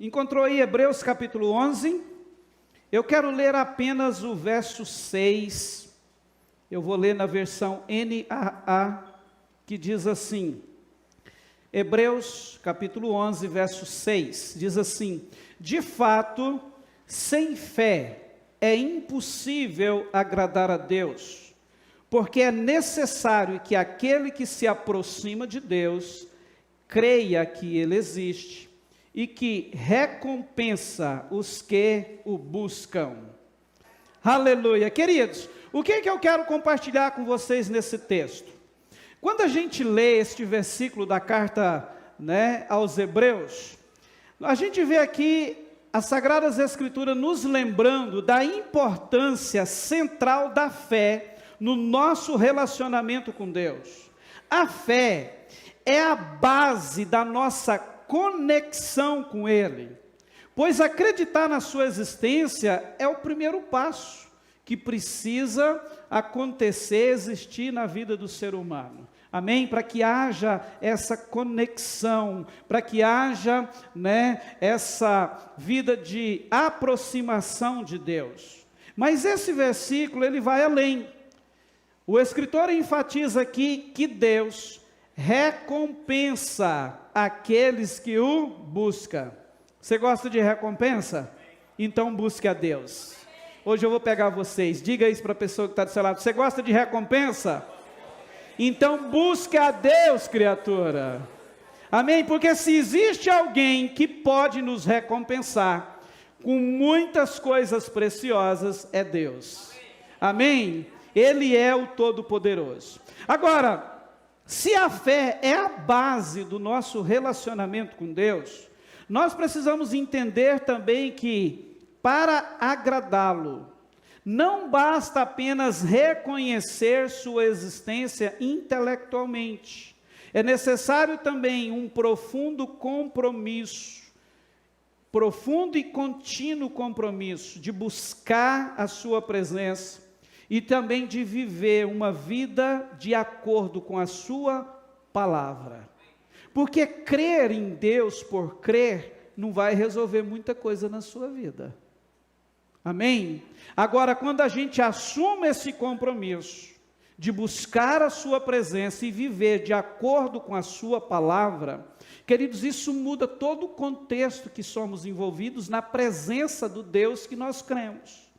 Encontrou aí Hebreus capítulo 11? Eu quero ler apenas o verso 6. Eu vou ler na versão NAA, que diz assim, Hebreus capítulo 11, verso 6, diz assim: de fato, sem fé é impossível agradar a Deus, porque é necessário que aquele que se aproxima de Deus creia que Ele existe e que recompensa os que o buscam. Aleluia. Queridos, o que eu quero compartilhar com vocês nesse texto? Quando a gente lê este versículo da carta, aos Hebreus, a gente vê aqui as Sagradas Escrituras nos lembrando da importância central da fé no nosso relacionamento com Deus. A fé é a base da nossa conexão com Ele, pois acreditar na sua existência é o primeiro passo que precisa acontecer, existir na vida do ser humano. Amém? Para que haja essa conexão, para que haja, essa vida de aproximação de Deus. Mas esse versículo, ele vai além. O escritor enfatiza aqui que Deus recompensa aqueles que o buscam. Você gosta de recompensa? Então busque a Deus. Hoje eu vou pegar vocês, diga isso para a pessoa que está do seu lado, você gosta de recompensa? Então busque a Deus, criatura. Amém? Porque se existe alguém que pode nos recompensar com muitas coisas preciosas, é Deus. Amém? Ele é o Todo-Poderoso. Agora, se a fé é a base do nosso relacionamento com Deus, nós precisamos entender também que, para agradá-lo, não basta apenas reconhecer sua existência intelectualmente. É necessário também um profundo compromisso, profundo e contínuo compromisso de buscar a sua presença e também de viver uma vida de acordo com a sua palavra. Porque crer em Deus por crer não vai resolver muita coisa na sua vida. Amém? Agora, quando a gente assume esse compromisso de buscar a sua presença e viver de acordo com a sua palavra, queridos, isso muda todo o contexto que somos envolvidos na presença do Deus que nós cremos.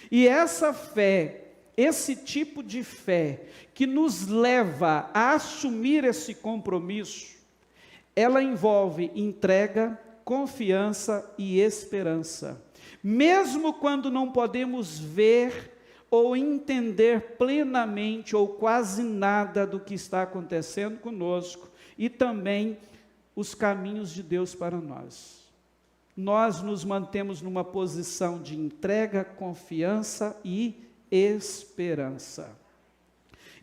E essa fé, esse tipo de fé que nos leva a assumir esse compromisso, ela envolve entrega, confiança e esperança. Mesmo quando não podemos ver ou entender plenamente ou quase nada do que está acontecendo conosco e também os caminhos de Deus para nós. Nós nos mantemos numa posição de entrega, confiança e esperança.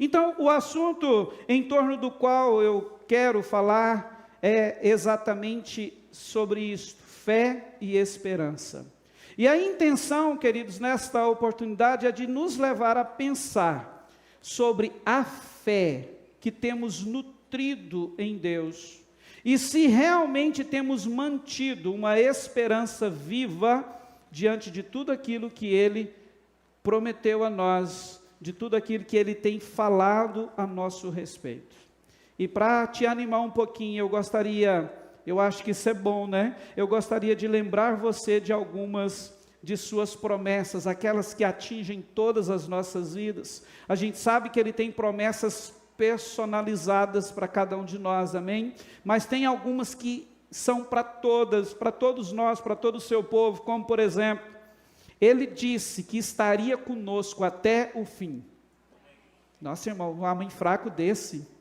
Então, o assunto em torno do qual eu quero falar é exatamente sobre isto, fé e esperança. E a intenção, queridos, nesta oportunidade é de nos levar a pensar sobre a fé que temos nutrido em Deus e se realmente temos mantido uma esperança viva diante de tudo aquilo que Ele prometeu a nós, de tudo aquilo que Ele tem falado a nosso respeito. E para te animar um pouquinho, eu acho que isso é bom, Eu gostaria de lembrar você de algumas de suas promessas, aquelas que atingem todas as nossas vidas. A gente sabe que Ele tem promessas personalizadas para cada um de nós, amém? Mas tem algumas que são para todos nós, para todo o seu povo, como por exemplo, Ele disse que estaria conosco até o fim. Nossa, irmão, um homem fraco desse.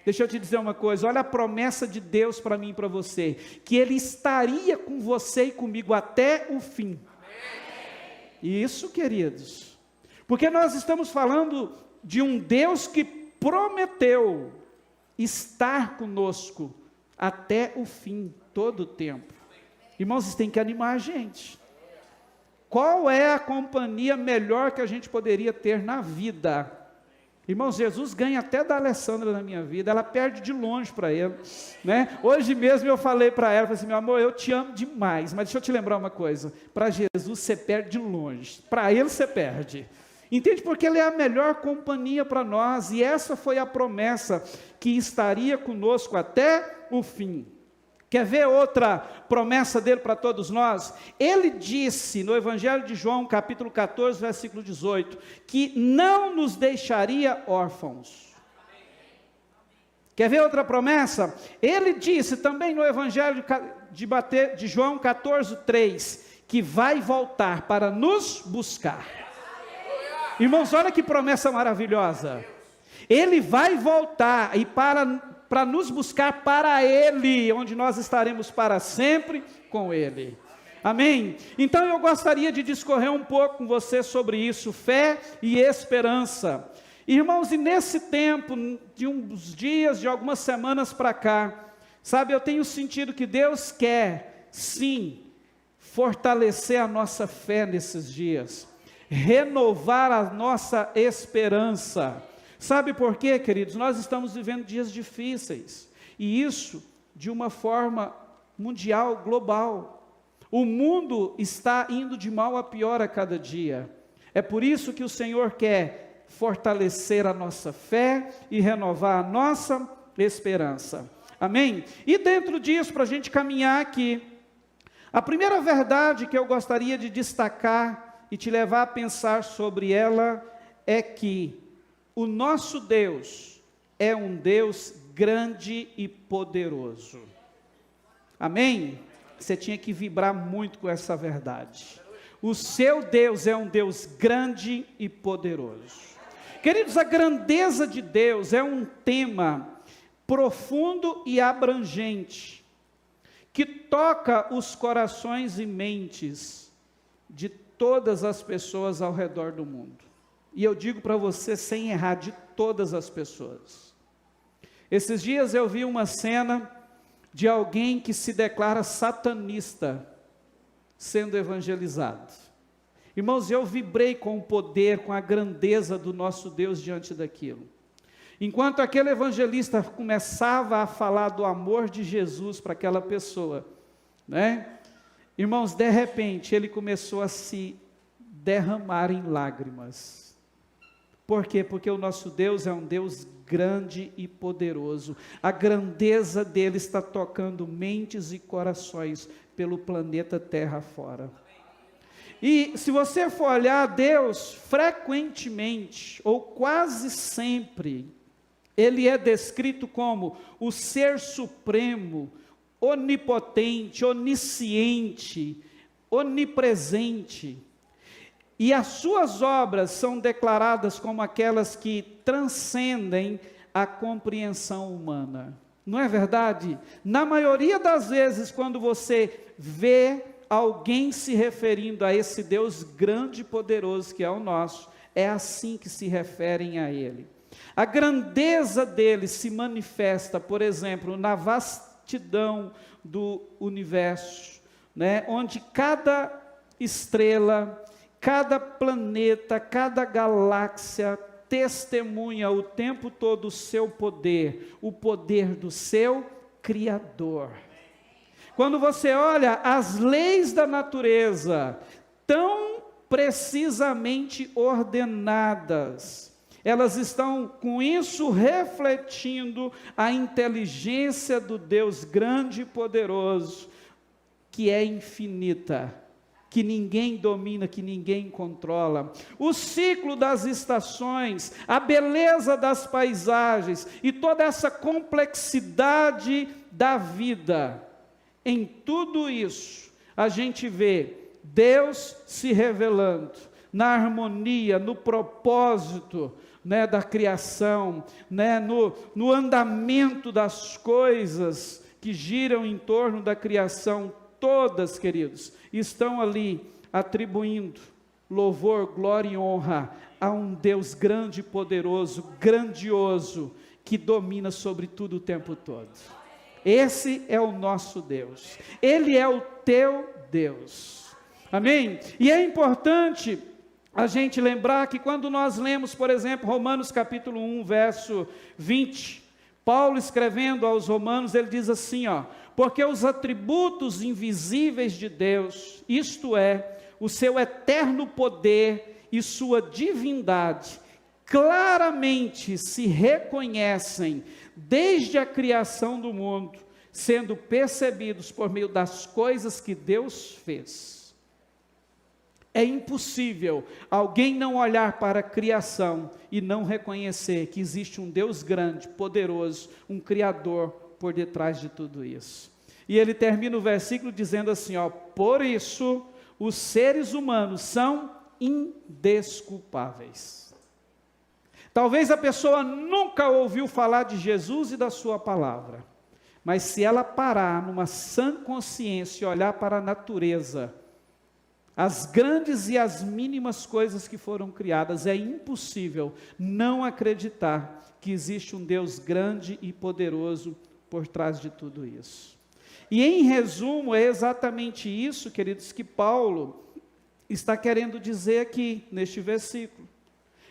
Deixa eu te dizer uma coisa, olha a promessa de Deus para mim e para você, que Ele estaria com você e comigo até o fim. Isso, queridos, porque nós estamos falando de um Deus que prometeu estar conosco até o fim, todo o tempo. Irmãos, isso tem que animar a gente. Qual é a companhia melhor que a gente poderia ter na vida? Irmãos, Jesus ganha até da Alessandra na minha vida, ela perde de longe para ele, né? Hoje mesmo eu falei para ela, falei assim, meu amor, eu te amo demais, mas deixa eu te lembrar uma coisa, para Jesus você perde de longe, para ele você perde, entende? Porque ele é a melhor companhia para nós, e essa foi a promessa, que estaria conosco até o fim. Quer ver outra promessa dele para todos nós? Ele disse no Evangelho de João, capítulo 14, versículo 18, que não nos deixaria órfãos. Quer ver outra promessa? Ele disse também no Evangelho de João 14, 3, que vai voltar para nos buscar. Irmãos, olha que promessa maravilhosa. Ele vai voltar e para nos buscar para Ele, onde nós estaremos para sempre com Ele. Amém? Então eu gostaria de discorrer um pouco com você sobre isso, fé e esperança. Irmãos, e nesse tempo, de uns dias, de algumas semanas para cá, sabe, eu tenho sentido que Deus quer, sim, fortalecer a nossa fé nesses dias, renovar a nossa esperança. Sabe por quê, queridos? Nós estamos vivendo dias difíceis, e isso de uma forma mundial, global. O mundo está indo de mal a pior a cada dia. É por isso que o Senhor quer fortalecer a nossa fé e renovar a nossa esperança. Amém? E dentro disso, para a gente caminhar aqui, a primeira verdade que eu gostaria de destacar e te levar a pensar sobre ela é que o nosso Deus é um Deus grande e poderoso. Amém? Você tinha que vibrar muito com essa verdade. O seu Deus é um Deus grande e poderoso. Queridos, a grandeza de Deus é um tema profundo e abrangente, que toca os corações e mentes de todas as pessoas ao redor do mundo. E eu digo para você, sem errar, de todas as pessoas. Esses dias eu vi uma cena de alguém que se declara satanista, sendo evangelizado. Irmãos, eu vibrei com o poder, com a grandeza do nosso Deus diante daquilo. Enquanto aquele evangelista começava a falar do amor de Jesus para aquela pessoa, né? Irmãos, de repente, ele começou a se derramar em lágrimas. Por quê? Porque o nosso Deus é um Deus grande e poderoso. A grandeza dele está tocando mentes e corações pelo planeta Terra fora. E se você for olhar, Deus frequentemente, ou quase sempre, ele é descrito como o ser supremo, onipotente, onisciente, onipresente. E as suas obras são declaradas como aquelas que transcendem a compreensão humana. Não é verdade? Na maioria das vezes, quando você vê alguém se referindo a esse Deus grande e poderoso que é o nosso, é assim que se referem a Ele. A grandeza dele se manifesta, por exemplo, na vastidão do universo, né? Onde cada estrela, cada planeta, cada galáxia testemunha o tempo todo o seu poder, o poder do seu Criador. Quando você olha as leis da natureza, tão precisamente ordenadas, elas estão com isso refletindo a inteligência do Deus grande e poderoso, que é infinita, que ninguém domina, que ninguém controla. O ciclo das estações, a beleza das paisagens e toda essa complexidade da vida, em tudo isso, a gente vê Deus se revelando na harmonia, no propósito, né, da criação, né, no andamento das coisas que giram em torno da criação. Todas, queridos, estão ali atribuindo louvor, glória e honra a um Deus grande e poderoso, grandioso, que domina sobre tudo o tempo todo. Esse é o nosso Deus, Ele é o teu Deus, amém? E é importante a gente lembrar que quando nós lemos, por exemplo, Romanos capítulo 1, verso 20, Paulo escrevendo aos Romanos, ele diz assim, ó: porque os atributos invisíveis de Deus, isto é, o seu eterno poder e sua divindade, claramente se reconhecem desde a criação do mundo, sendo percebidos por meio das coisas que Deus fez. É impossível alguém não olhar para a criação e não reconhecer que existe um Deus grande, poderoso, um Criador por detrás de tudo isso. E ele termina o versículo dizendo assim, ó: por isso os seres humanos são indesculpáveis. Talvez a pessoa nunca ouviu falar de Jesus e da sua palavra, mas se ela parar numa sã consciência e olhar para a natureza, as grandes e as mínimas coisas que foram criadas, é impossível não acreditar que existe um Deus grande e poderoso por trás de tudo isso. E em resumo, é exatamente isso, queridos, que Paulo está querendo dizer aqui, neste versículo.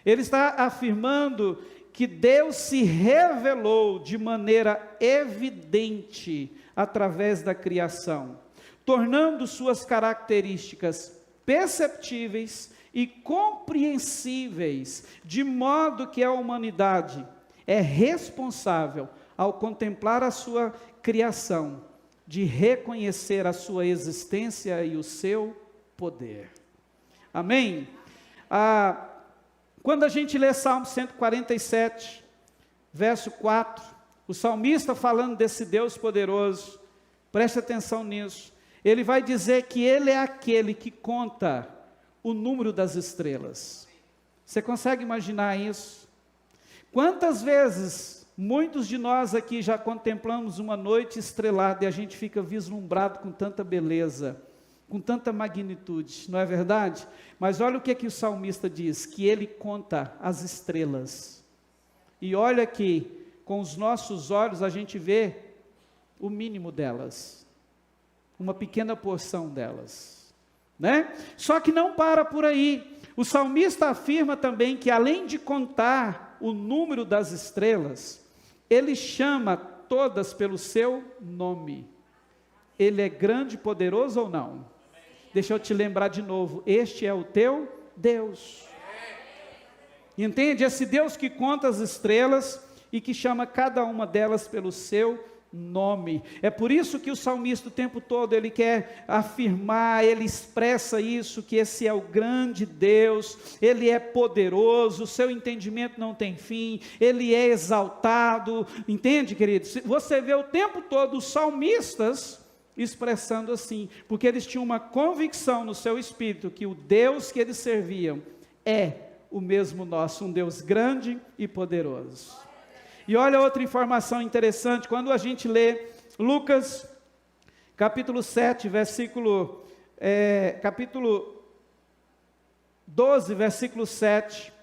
Ele está afirmando que Deus se revelou de maneira evidente através da criação, tornando suas características perceptíveis e compreensíveis, de modo que a humanidade é responsável, ao contemplar a sua criação, de reconhecer a sua existência e o seu poder. Amém? Quando a gente lê Salmo 147, verso 4, o salmista falando desse Deus poderoso, preste atenção nisso, ele vai dizer que ele é aquele que conta o número das estrelas. Você consegue imaginar isso? Quantas vezes muitos de nós aqui já contemplamos uma noite estrelada e a gente fica vislumbrado com tanta beleza, com tanta magnitude, não é verdade? Mas olha o que o salmista diz, que ele conta as estrelas. E olha que com os nossos olhos a gente vê o mínimo delas, uma pequena porção delas, né? Só que não para por aí. O salmista afirma também que além de contar o número das estrelas, ele chama todas pelo seu nome. Ele é grande e poderoso ou não? Deixa eu te lembrar de novo, este é o teu Deus. Entende? Esse Deus que conta as estrelas e que chama cada uma delas pelo seu nome. É por isso que o salmista o tempo todo ele quer afirmar, ele expressa isso, que esse é o grande Deus, ele é poderoso, o seu entendimento não tem fim, ele é exaltado, entende, queridos? Você vê o tempo todo os salmistas expressando assim, porque eles tinham uma convicção no seu espírito, que o Deus que eles serviam é o mesmo nosso, um Deus grande e poderoso. E olha outra informação interessante, quando a gente lê Lucas, capítulo 7, capítulo 12, versículo 7,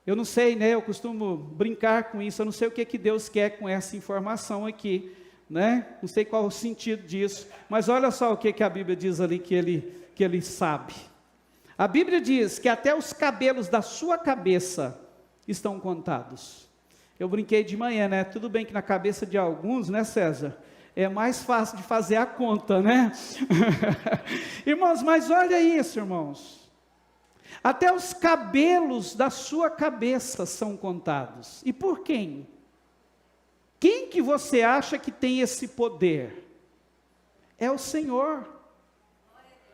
eu não sei, né, eu costumo brincar com isso, eu não sei o que Deus quer com essa informação aqui, né, não sei qual o sentido disso, mas olha só o que a Bíblia diz ali que ele sabe. A Bíblia diz que até os cabelos da sua cabeça estão contados. Eu brinquei de manhã, né? Tudo bem que na cabeça de alguns, né, César? É mais fácil de fazer a conta, né? Irmãos, mas olha isso, irmãos. Até os cabelos da sua cabeça são contados. E por quem? Quem que você acha que tem esse poder? É o Senhor.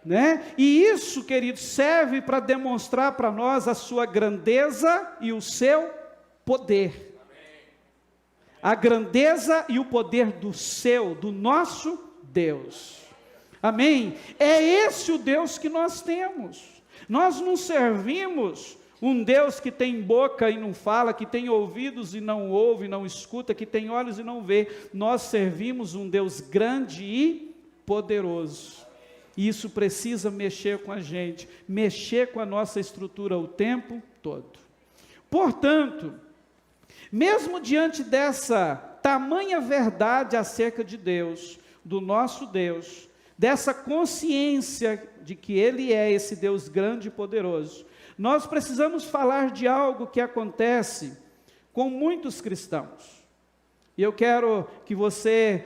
Né? E isso, queridos, serve para demonstrar para nós a sua grandeza e o seu poder. A grandeza e o poder do nosso Deus. Amém? É esse o Deus que nós temos. Nós não servimos um Deus que tem boca e não fala, que tem ouvidos e não ouve, não escuta, que tem olhos e não vê. Nós servimos um Deus grande e poderoso. E isso precisa mexer com a gente, mexer com a nossa estrutura o tempo todo. Portanto, mesmo diante dessa tamanha verdade acerca de Deus, do nosso Deus, dessa consciência de que Ele é esse Deus grande e poderoso, nós precisamos falar de algo que acontece com muitos cristãos. E eu quero que você,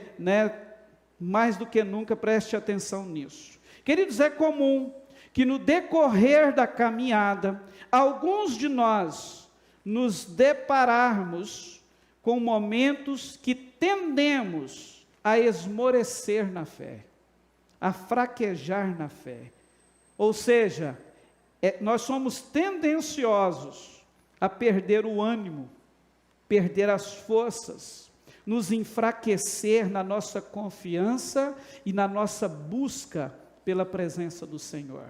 mais do que nunca, preste atenção nisso. Queridos, é comum que no decorrer da caminhada, alguns de nós nos depararmos com momentos que tendemos a esmorecer na fé, a fraquejar na fé. Ou seja, nós somos tendenciosos a perder o ânimo, perder as forças, nos enfraquecer na nossa confiança e na nossa busca pela presença do Senhor.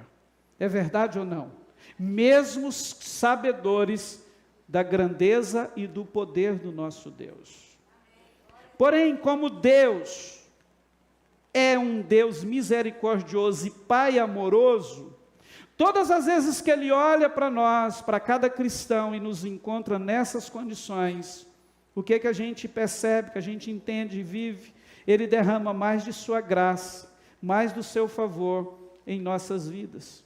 É verdade ou não? Mesmo sabedores da grandeza e do poder do nosso Deus. Porém, como Deus é um Deus misericordioso e Pai amoroso, todas as vezes que Ele olha para nós, para cada cristão e nos encontra nessas condições, o que a gente percebe, que a gente entende e vive? Ele derrama mais de sua graça, mais do seu favor em nossas vidas.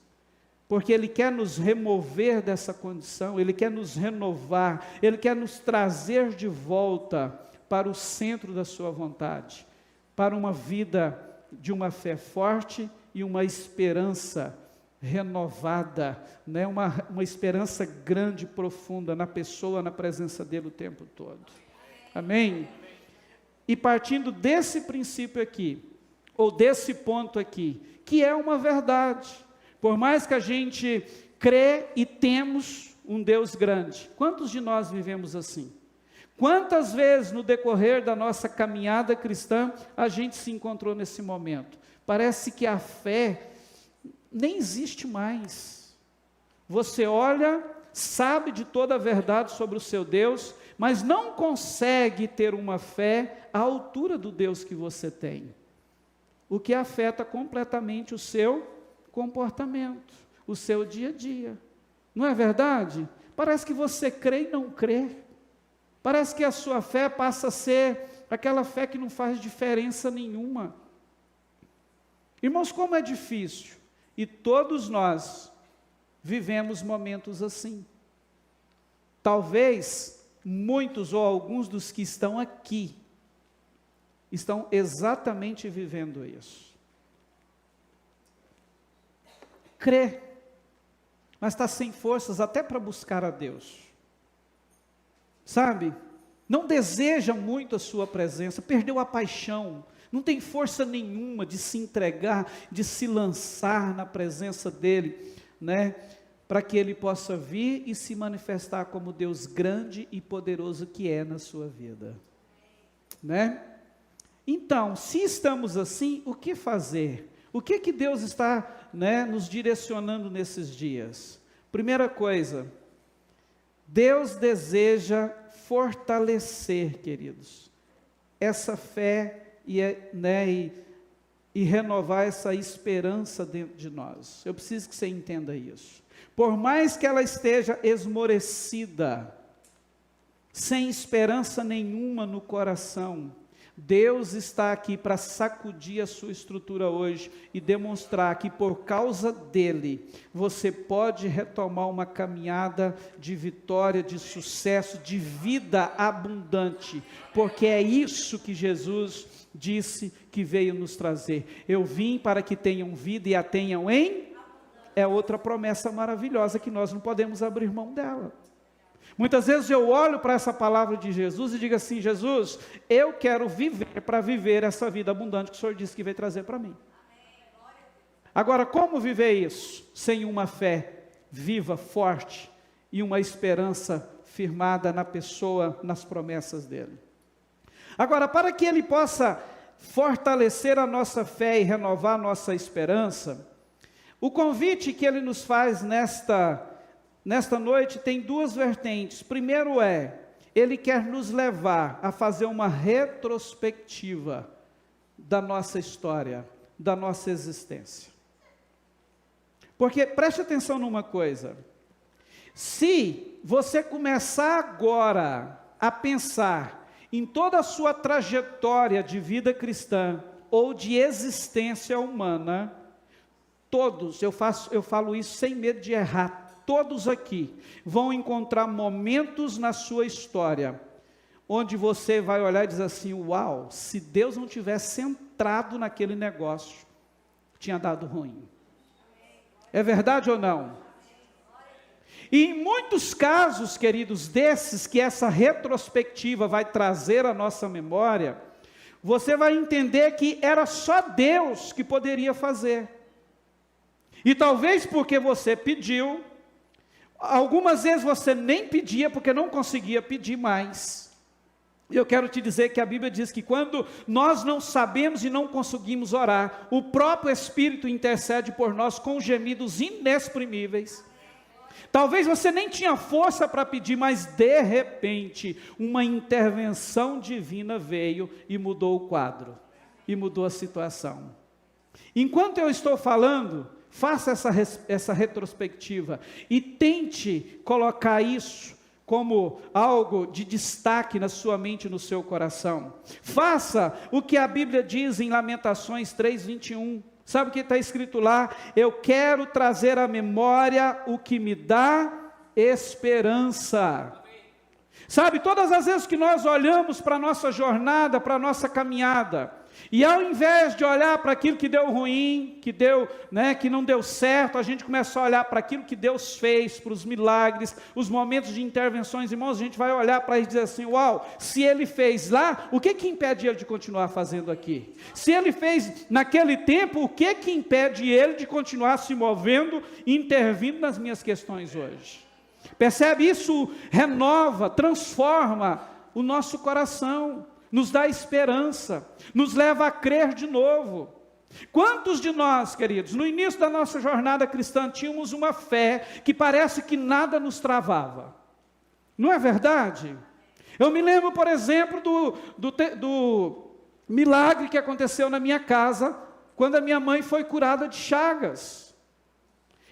Porque Ele quer nos remover dessa condição, Ele quer nos renovar, Ele quer nos trazer de volta para o centro da sua vontade, para uma vida de uma fé forte e uma esperança renovada, uma esperança grande, profunda na pessoa, na presença dele o tempo todo. Amém? E partindo desse princípio aqui, ou desse ponto aqui, que é uma verdade, por mais que a gente crê e temos um Deus grande, quantos de nós vivemos assim? Quantas vezes no decorrer da nossa caminhada cristã, a gente se encontrou nesse momento? Parece que a fé nem existe mais. Você olha, sabe de toda a verdade sobre o seu Deus, mas não consegue ter uma fé à altura do Deus que você tem. O que afeta completamente o seu comportamento, o seu dia a dia. Não é verdade? Parece que você crê e não crê. Parece que a sua fé passa a ser aquela fé que não faz diferença nenhuma. Irmãos, como é difícil. E todos nós vivemos momentos assim. Talvez muitos ou alguns dos que estão aqui estão exatamente vivendo isso. Crê, mas está sem forças até para buscar a Deus. Sabe? Não deseja muito a sua presença, perdeu a paixão, não tem força nenhuma de se entregar, de se lançar na presença dEle, para que Ele possa vir e se manifestar como Deus grande e poderoso que é na sua vida. Então, se estamos assim, o que fazer? O que Deus está nos direcionando nesses dias? Primeira coisa, Deus deseja fortalecer, queridos, essa fé e renovar essa esperança dentro de nós. Eu preciso que você entenda isso. Por mais que ela esteja esmorecida, sem esperança nenhuma no coração, Deus está aqui para sacudir a sua estrutura hoje e demonstrar que por causa dele, você pode retomar uma caminhada de vitória, de sucesso, de vida abundante, porque é isso que Jesus disse que veio nos trazer. Eu vim para que tenham vida e a tenham em... É outra promessa maravilhosa que nós não podemos abrir mão dela. Muitas vezes eu olho para essa palavra de Jesus e digo assim: Jesus, eu quero viver para viver essa vida abundante que o Senhor disse que veio trazer para mim. Agora, como viver isso? Sem uma fé viva, forte e uma esperança firmada na pessoa, nas promessas dele. Agora, para que ele possa fortalecer a nossa fé e renovar a nossa esperança, o convite que ele nos faz nesta noite tem duas vertentes. Primeiro ele quer nos levar a fazer uma retrospectiva da nossa história, da nossa existência. Porque, preste atenção numa coisa, se você começar agora a pensar em toda a sua trajetória de vida cristã, ou de existência humana, todos, eu falo isso sem medo de errar, todos aqui vão encontrar momentos na sua história, onde você vai olhar e dizer assim, uau, se Deus não tivesse entrado naquele negócio, tinha dado ruim. É verdade ou não? E em muitos casos, queridos, desses que essa retrospectiva vai trazer à nossa memória, você vai entender que era só Deus que poderia fazer. E talvez porque você pediu, algumas vezes você nem pedia porque não conseguia pedir mais. E eu quero te dizer que a Bíblia diz que quando nós não sabemos e não conseguimos orar, o próprio Espírito intercede por nós com gemidos inexprimíveis. Talvez você nem tinha força para pedir, mas de repente, uma intervenção divina veio e mudou o quadro, e mudou a situação. Enquanto eu estou falando, faça essa retrospectiva, e tente colocar isso como algo de destaque na sua mente e no seu coração. Faça o que a Bíblia diz em Lamentações 3:21. Sabe o que está escrito lá? Eu quero trazer à memória o que me dá esperança. Sabe, todas as vezes que nós olhamos para a nossa jornada, para a nossa caminhada, e ao invés de olhar para aquilo que deu ruim, que não deu certo, a gente começa a olhar para aquilo que Deus fez, para os milagres, os momentos de intervenções, irmãos, a gente vai olhar para ele e dizer assim, uau, se ele fez lá, o que impede ele de continuar fazendo aqui? Se ele fez naquele tempo, o que impede ele de continuar se movendo, intervindo nas minhas questões hoje? Percebe? Isso renova, transforma o nosso coração, nos dá esperança, nos leva a crer de novo. Quantos de nós, queridos, no início da nossa jornada cristã, tínhamos uma fé que parece que nada nos travava? Não é verdade? Eu me lembro, por exemplo, do milagre que aconteceu na minha casa, quando a minha mãe foi curada de chagas.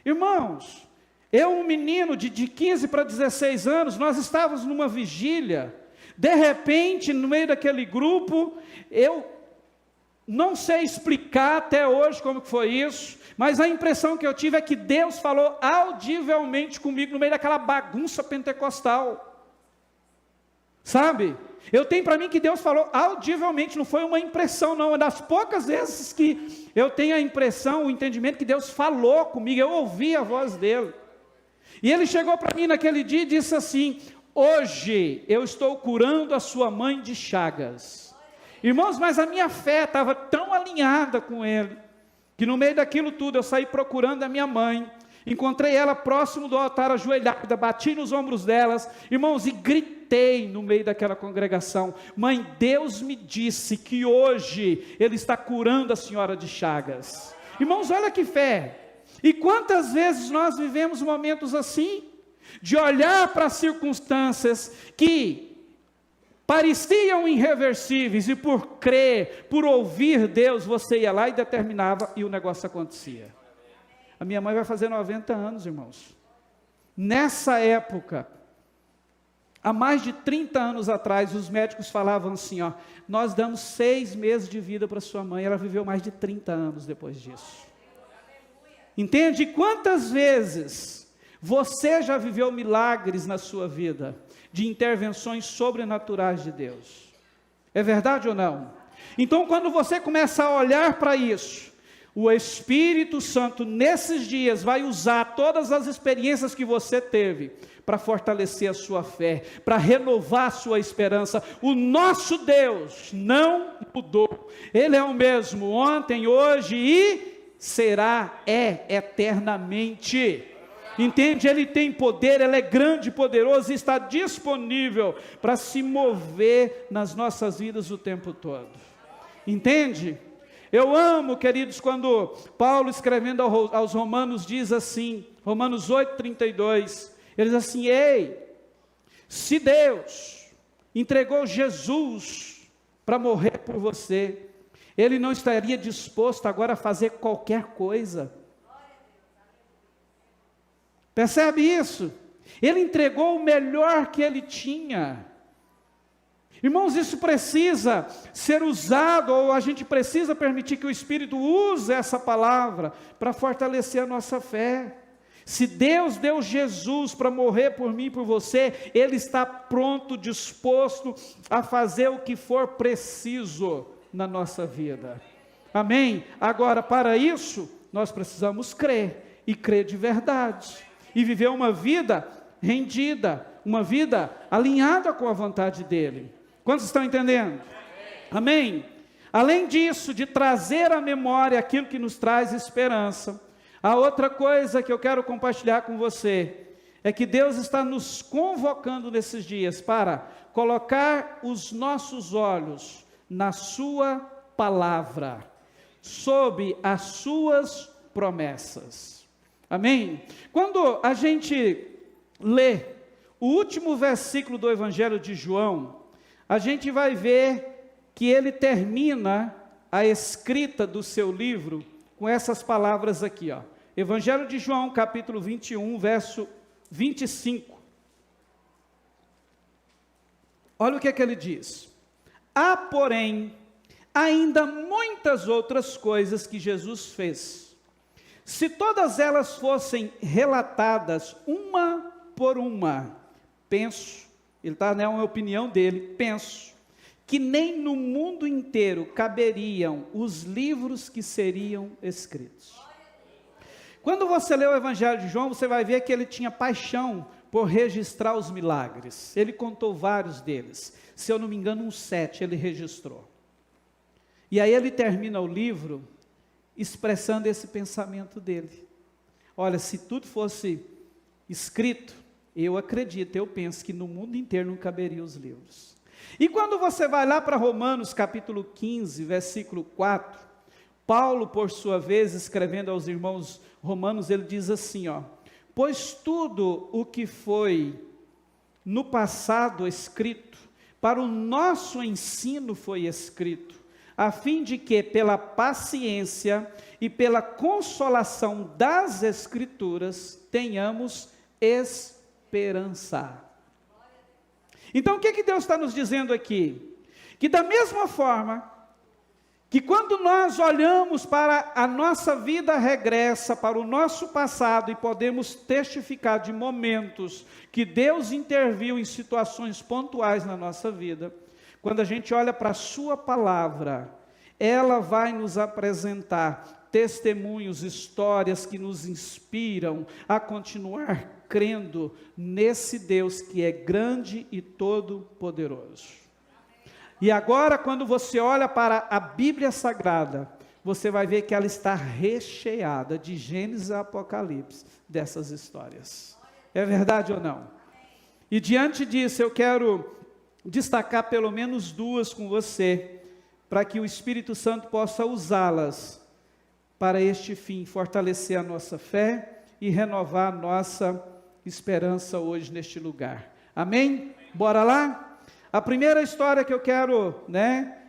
Irmãos, eu, um menino de 15 para 16 anos, nós estávamos numa vigília. De repente, no meio daquele grupo, eu não sei explicar até hoje como que foi isso, mas a impressão que eu tive é que Deus falou audivelmente comigo no meio daquela bagunça pentecostal. Sabe? Eu tenho para mim que Deus falou audivelmente, não foi uma impressão não, é das poucas vezes que eu tenho a impressão, o entendimento que Deus falou comigo, eu ouvi a voz dele. E ele chegou para mim naquele dia e disse assim, hoje eu estou curando a sua mãe de chagas. Irmãos, mas a minha fé estava tão alinhada com ele, que no meio daquilo tudo eu saí procurando a minha mãe, encontrei ela próximo do altar ajoelhada, bati nos ombros delas, irmãos, e gritei no meio daquela congregação, mãe, Deus me disse que hoje Ele está curando a senhora de chagas. Irmãos, olha que fé. E quantas vezes nós vivemos momentos assim, de olhar para as circunstâncias que pareciam irreversíveis, e por crer, por ouvir Deus, você ia lá e determinava, e o negócio acontecia. A minha mãe vai fazer 90 anos, irmãos. Nessa época, há mais de 30 anos atrás, os médicos falavam assim, ó, nós damos 6 meses de vida para sua mãe, ela viveu mais de 30 anos depois disso. Entende? Quantas vezes você já viveu milagres na sua vida, de intervenções sobrenaturais de Deus? É verdade ou não? Então, quando você começa a olhar para isso, o Espírito Santo, nesses dias, vai usar todas as experiências que você teve, para fortalecer a sua fé, para renovar a sua esperança. O nosso Deus não mudou, Ele é o mesmo, ontem, hoje e será, eternamente. Entende? Ele tem poder, Ele é grande e poderoso e está disponível para se mover nas nossas vidas o tempo todo. Entende? Eu amo, queridos, quando Paulo, escrevendo aos Romanos, diz assim, Romanos 8:32, ele diz assim, ei, se Deus entregou Jesus para morrer por você, Ele não estaria disposto agora a fazer qualquer coisa? Percebe isso? Ele entregou o melhor que Ele tinha. Irmãos, isso precisa ser usado, ou a gente precisa permitir que o Espírito use essa palavra para fortalecer a nossa fé. Se Deus deu Jesus para morrer por mim e por você, Ele está pronto, disposto a fazer o que for preciso na nossa vida. Amém? Agora, para isso, nós precisamos crer, e crer de verdade, e viver uma vida rendida, uma vida alinhada com a vontade dEle. Quantos estão entendendo? Amém? Além disso, de trazer à memória aquilo que nos traz esperança, a outra coisa que eu quero compartilhar com você, é que Deus está nos convocando nesses dias para colocar os nossos olhos na sua palavra, sob as suas promessas. Amém? Quando a gente lê o último versículo do Evangelho de João, a gente vai ver que ele termina a escrita do seu livro com essas palavras aqui, ó. Evangelho de João, capítulo 21, verso 25. Olha o que é que ele diz. Há, porém, ainda muitas outras coisas que Jesus fez. Se todas elas fossem relatadas uma por uma, penso, ele está, né, uma opinião dele, penso, que nem no mundo inteiro caberiam os livros que seriam escritos. Quando você lê o Evangelho de João, você vai ver que ele tinha paixão por registrar os milagres. Ele contou vários deles. Se eu não me engano, uns 7 ele registrou. E aí ele termina o livro expressando esse pensamento dele. Olha, se tudo fosse escrito, eu acredito, eu penso que no mundo inteiro não caberiam os livros. E quando você vai lá para Romanos capítulo 15, versículo 4, Paulo, por sua vez, escrevendo aos irmãos romanos, ele diz assim, ó: pois tudo o que foi no passado escrito, para o nosso ensino foi escrito, a fim de que, pela paciência e pela consolação das Escrituras, tenhamos esperança. Então, o que Deus está nos dizendo aqui? Que da mesma forma que quando nós olhamos para a nossa vida regressa, para o nosso passado, e podemos testificar de momentos que Deus interviu em situações pontuais na nossa vida, quando a gente olha para a sua palavra, ela vai nos apresentar testemunhos, histórias que nos inspiram a continuar crendo nesse Deus que é grande e todo-poderoso. E agora, quando você olha para a Bíblia Sagrada, você vai ver que ela está recheada de Gênesis a Apocalipse, dessas histórias. É verdade ou não? E diante disso, eu quero destacar pelo menos 2 com você, para que o Espírito Santo possa usá-las para este fim, fortalecer a nossa fé e renovar a nossa esperança hoje neste lugar. Amém? Bora lá? A primeira história que eu quero,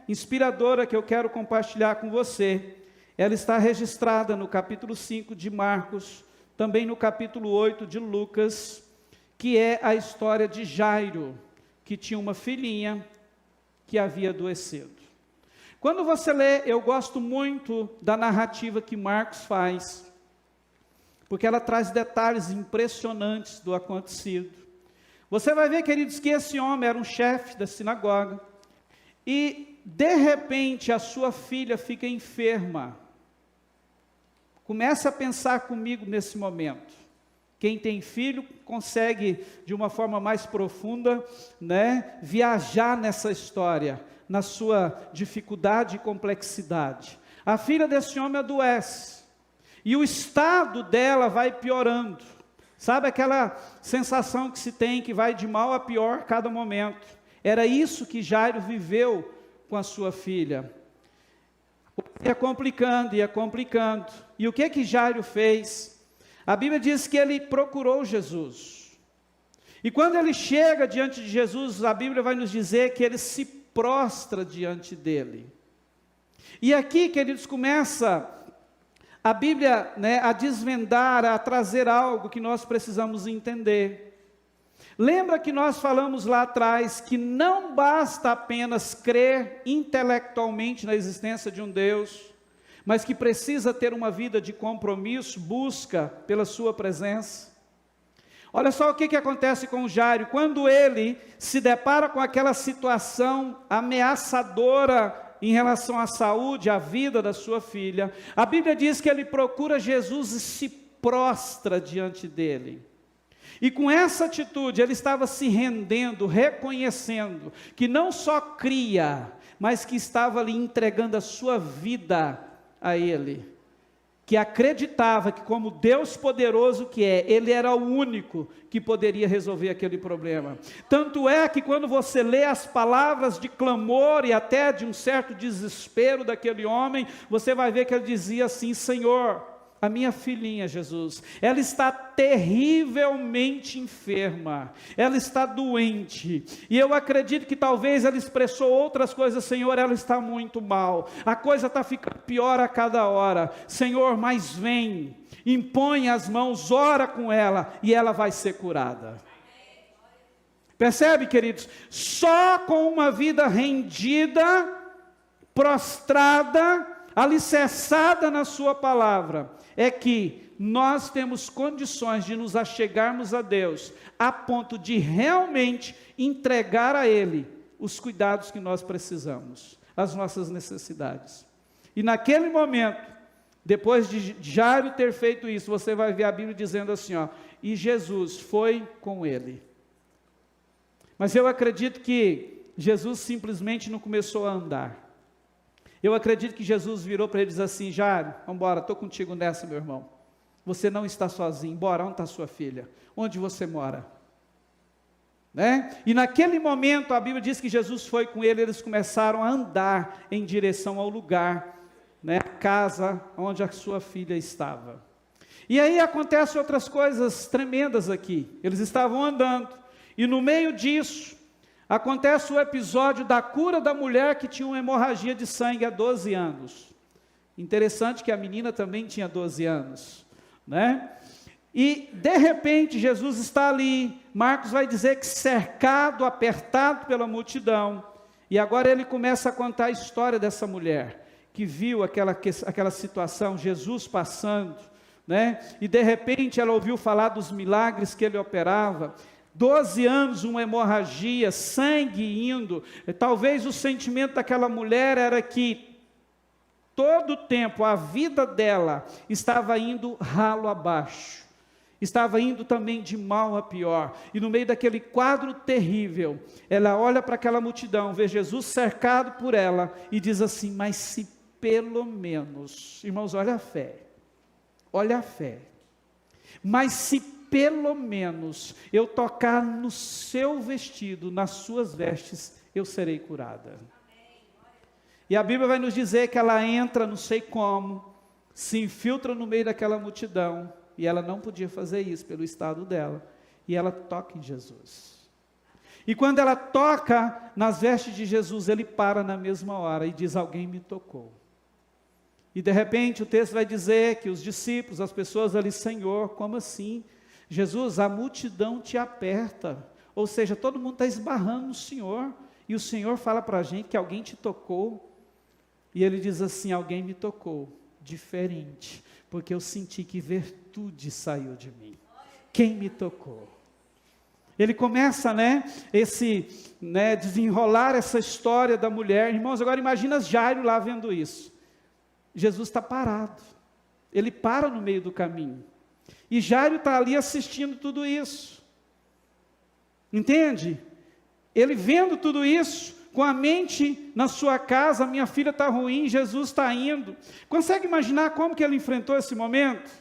inspiradora, que eu quero compartilhar com você, ela está registrada no capítulo 5 de Marcos, também no capítulo 8 de Lucas, que é a história de Jairo, que tinha uma filhinha que havia adoecido. Quando você lê, eu gosto muito da narrativa que Marcos faz, porque ela traz detalhes impressionantes do acontecido. Você vai ver, queridos, que esse homem era um chefe da sinagoga, e de repente a sua filha fica enferma. Comece a pensar comigo nesse momento. Quem tem filho consegue, de uma forma mais profunda, viajar nessa história, na sua dificuldade e complexidade. A filha desse homem adoece, e o estado dela vai piorando. Sabe aquela sensação que se tem, que vai de mal a pior a cada momento? Era isso que Jairo viveu com a sua filha. Ia complicando, ia complicando. E o que Jairo fez? A Bíblia diz que ele procurou Jesus. E quando ele chega diante de Jesus, a Bíblia vai nos dizer que ele se prostra diante dele. E aqui, queridos, começa a Bíblia, a desvendar, a trazer algo que nós precisamos entender. Lembra que nós falamos lá atrás que não basta apenas crer intelectualmente na existência de um Deus, mas que precisa ter uma vida de compromisso, busca pela sua presença. Olha só o que acontece com Jairo, quando ele se depara com aquela situação ameaçadora em relação à saúde, à vida da sua filha. A Bíblia diz que ele procura Jesus e se prostra diante dele. E com essa atitude, ele estava se rendendo, reconhecendo que não só cria, mas que estava ali entregando a sua vida a ele. Que acreditava que, como Deus poderoso que é, ele era o único que poderia resolver aquele problema. Tanto é que quando você lê as palavras de clamor e até de um certo desespero daquele homem, você vai ver que ele dizia assim: Senhor, a minha filhinha, Jesus, ela está terrivelmente enferma, ela está doente, e eu acredito que talvez ela expressou outras coisas: Senhor, ela está muito mal, a coisa está ficando pior a cada hora, Senhor, mas vem, impõe as mãos, ora com ela, e ela vai ser curada. Percebe, queridos? Só com uma vida rendida, prostrada, alicerçada na sua palavra, é que nós temos condições de nos achegarmos a Deus, a ponto de realmente entregar a Ele os cuidados que nós precisamos, as nossas necessidades. E naquele momento, depois de Jairo ter feito isso, você vai ver a Bíblia dizendo assim, ó, e Jesus foi com ele. Mas eu acredito que Jesus simplesmente não começou a andar. Eu acredito que Jesus virou para ele e disse assim: Jairo, vamos embora, estou contigo nessa, meu irmão. Você não está sozinho, bora, onde está sua filha? Onde você mora? Né? E naquele momento a Bíblia diz que Jesus foi com ele, eles começaram a andar em direção ao lugar, né, a casa onde a sua filha estava. E aí acontecem outras coisas tremendas aqui. Eles estavam andando, e no meio disso, acontece o episódio da cura da mulher que tinha uma hemorragia de sangue há 12 anos. Interessante que a menina também tinha 12 anos, né? E de repente Jesus está ali, Marcos vai dizer que cercado, apertado pela multidão, e agora ele começa a contar a história dessa mulher, que viu aquela situação, Jesus passando, né? E de repente ela ouviu falar dos milagres que ele operava, 12 anos, uma hemorragia, sangue indo. Talvez o sentimento daquela mulher era que todo o tempo a vida dela estava indo ralo abaixo, estava indo também de mal a pior, e no meio daquele quadro terrível, ela olha para aquela multidão, vê Jesus cercado por ela, e diz assim: mas se pelo menos, irmãos, olha a fé, mas se pelo menos eu tocar no seu vestido, nas suas vestes, eu serei curada. E a Bíblia vai nos dizer que ela entra, não sei como, se infiltra no meio daquela multidão, e ela não podia fazer isso pelo estado dela, e ela toca em Jesus. E quando ela toca nas vestes de Jesus, ele para na mesma hora e diz: alguém me tocou. E de repente o texto vai dizer que os discípulos, as pessoas ali: Senhor, como assim? Jesus, a multidão te aperta, ou seja, todo mundo está esbarrando no Senhor, e o Senhor fala para a gente que alguém te tocou, e ele diz assim: alguém me tocou, diferente, porque eu senti que virtude saiu de mim. Quem me tocou? Ele começa, desenrolar essa história da mulher. Irmãos, agora imagina Jairo lá vendo isso. Jesus está parado, ele para no meio do caminho, e Jairo está ali assistindo tudo isso, entende? Ele vendo tudo isso, com a mente na sua casa: minha filha está ruim, Jesus está indo. Consegue imaginar como que ele enfrentou esse momento?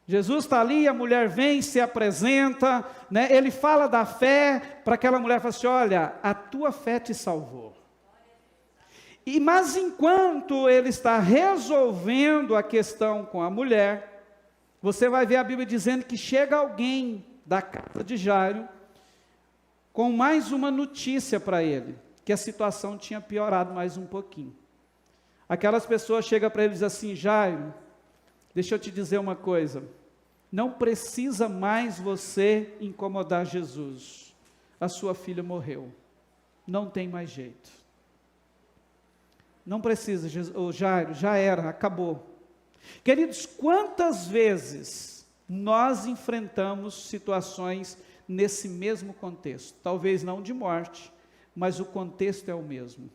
Jesus está ali, a mulher vem, se apresenta, né? Ele fala da fé para aquela mulher, fala assim: olha, a tua fé te salvou. Mas enquanto ele está resolvendo a questão com a mulher, você vai ver a Bíblia dizendo que chega alguém da casa de Jairo, com mais uma notícia para ele, que a situação tinha piorado mais um pouquinho. Aquelas pessoas chegam para ele e dizem assim: Jairo, deixa eu te dizer uma coisa, não precisa mais você incomodar Jesus. A sua filha morreu. Não tem mais jeito. Não precisa, Jairo, já era, acabou. Queridos, quantas vezes nós enfrentamos situações nesse mesmo contexto? Talvez não de morte, mas o contexto é o mesmo.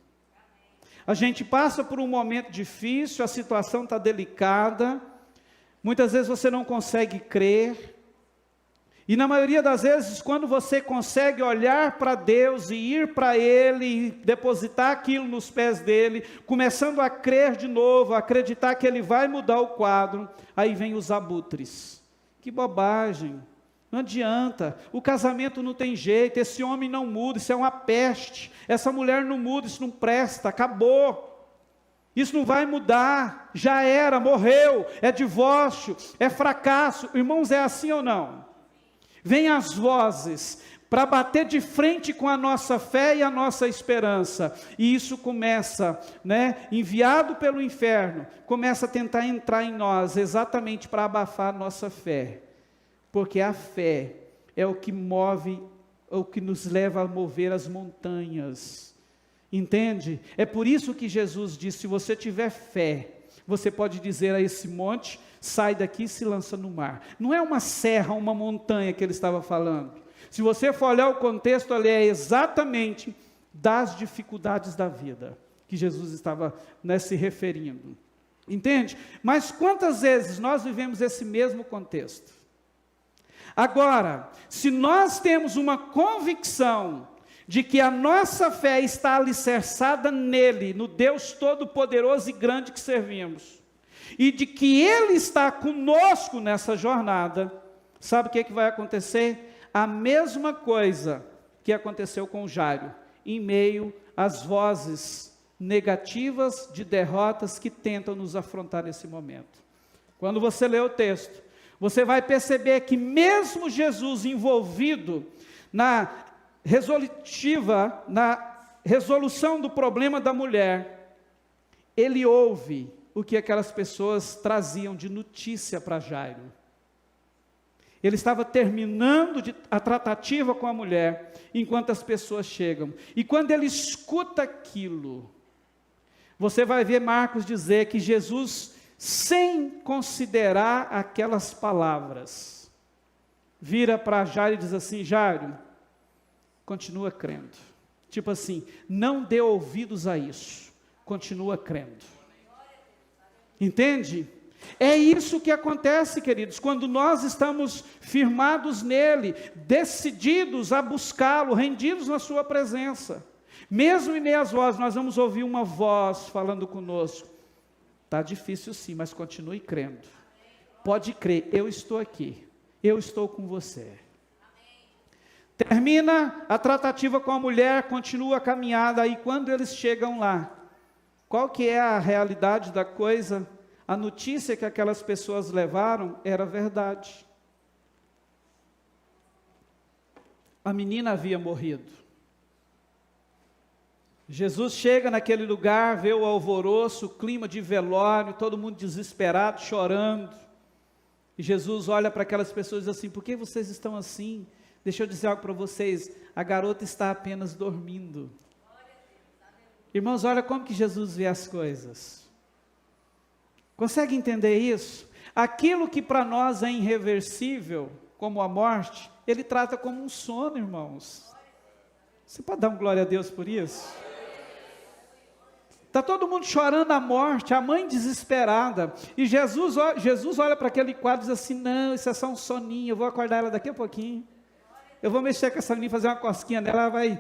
A gente passa por um momento difícil, a situação está delicada, muitas vezes você não consegue crer, e na maioria das vezes, quando você consegue olhar para Deus e ir para Ele, e depositar aquilo nos pés dele, começando a crer de novo, a acreditar que Ele vai mudar o quadro, aí vem os abutres. Que bobagem, não adianta, o casamento não tem jeito, esse homem não muda, isso é uma peste, essa mulher não muda, isso não presta, acabou, isso não vai mudar, já era, morreu, é divórcio, é fracasso. Irmãos, é assim ou não? Vêm as vozes para bater de frente com a nossa fé e a nossa esperança, e isso começa, enviado pelo inferno, começa a tentar entrar em nós, exatamente para abafar a nossa fé, porque a fé é o que move, o que nos leva a mover as montanhas, entende? É por isso que Jesus disse, se você tiver fé, você pode dizer a esse monte, sai daqui e se lança no mar. Não é uma serra, uma montanha que ele estava falando. Se você for olhar o contexto, ali é exatamente das dificuldades da vida, que Jesus estava se referindo. Entende? Mas quantas vezes nós vivemos esse mesmo contexto? Agora, se nós temos uma convicção de que a nossa fé está alicerçada nele, no Deus Todo-Poderoso e grande que servimos, e de que Ele está conosco nessa jornada, sabe o que vai acontecer? A mesma coisa que aconteceu com Jairo, em meio às vozes negativas de derrotas que tentam nos afrontar nesse momento. Quando você lê o texto, você vai perceber que mesmo Jesus envolvido na resolução do problema da mulher, ele ouve o que aquelas pessoas traziam de notícia para Jairo. Ele estava terminando a tratativa com a mulher, enquanto as pessoas chegam. E quando ele escuta aquilo, você vai ver Marcos dizer que Jesus, sem considerar aquelas palavras, vira para Jairo e diz assim, Jairo, continua crendo. Tipo assim, não dê ouvidos a isso, continua crendo. Entende? É isso que acontece, queridos, quando nós estamos firmados nele, decididos a buscá-lo, rendidos na sua presença. Mesmo em meio às vozes, nós vamos ouvir uma voz falando conosco. Está difícil sim, mas continue crendo. Pode crer, eu estou aqui, eu estou com você. Termina a tratativa com a mulher, continua a caminhada, e quando eles chegam lá, qual que é a realidade da coisa? A notícia que aquelas pessoas levaram era verdade. A menina havia morrido. Jesus chega naquele lugar, vê o alvoroço, o clima de velório, todo mundo desesperado, chorando. E Jesus olha para aquelas pessoas e diz assim, por que vocês estão assim? Deixa eu dizer algo para vocês, a garota está apenas dormindo. Irmãos, olha como que Jesus vê as coisas. Consegue entender isso? Aquilo que para nós é irreversível, como a morte, ele trata como um sono, irmãos. Você pode dar um glória a Deus por isso? Está todo mundo chorando a morte, a mãe desesperada, e Jesus olha para aquele quadro e diz assim, não, isso é só um soninho, eu vou acordar ela daqui a pouquinho, eu vou mexer com essa menina, fazer uma cosquinha nela, ela vai,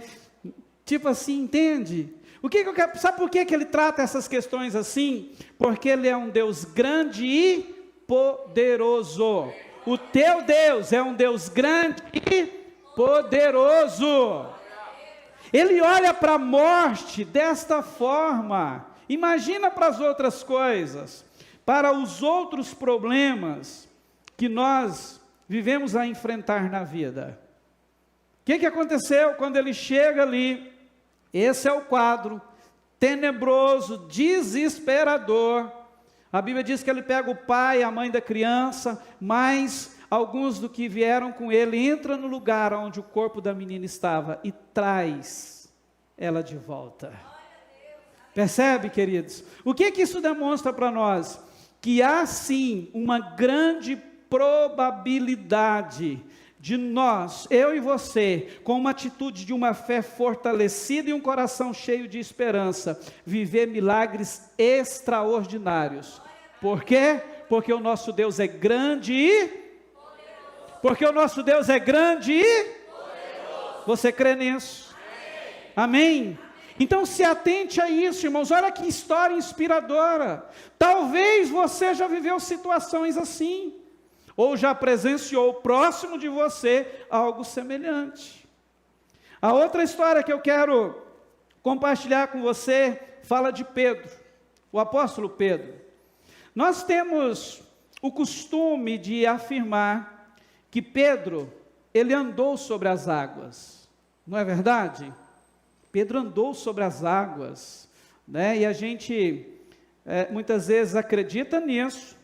tipo assim, entende? O que eu quero, sabe por que ele trata essas questões assim? Porque Ele é um Deus grande e poderoso. O teu Deus é um Deus grande e poderoso. Ele olha para a morte desta forma. Imagina para as outras coisas, para os outros problemas que nós vivemos a enfrentar na vida. O que aconteceu quando ele chega ali? Esse é o quadro tenebroso, desesperador. A Bíblia diz que ele pega o pai e a mãe da criança, mas alguns do que vieram com ele, entra no lugar onde o corpo da menina estava e traz ela de volta. Percebe, queridos? O que isso demonstra para nós? Que há sim uma grande probabilidade de nós, eu e você, com uma atitude de uma fé fortalecida e um coração cheio de esperança, viver milagres extraordinários. Por quê? Porque o nosso Deus é grande e poderoso. Porque o nosso Deus é grande e poderoso. Você crê nisso? Amém? Então se atente a isso, irmãos. Olha que história inspiradora. Talvez você já viveu situações assim, ou já presenciou próximo de você algo semelhante. A outra história que eu quero compartilhar com você fala de Pedro, o apóstolo Pedro. Nós temos o costume de afirmar que Pedro, ele andou sobre as águas, não é verdade? Pedro andou sobre as águas, né? E a gente muitas vezes acredita nisso,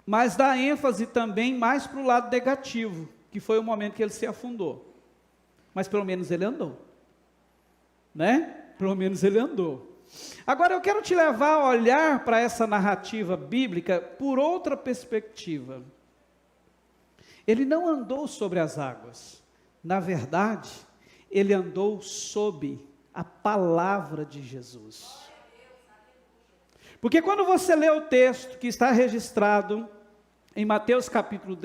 mas dá ênfase também mais para o lado negativo, que foi o momento que ele se afundou. Mas pelo menos ele andou, né? Pelo menos ele andou. Agora eu quero te levar a olhar para essa narrativa bíblica por outra perspectiva. Ele não andou sobre as águas, na verdade, ele andou sob a palavra de Jesus. Porque quando você lê o texto que está registrado em Mateus capítulo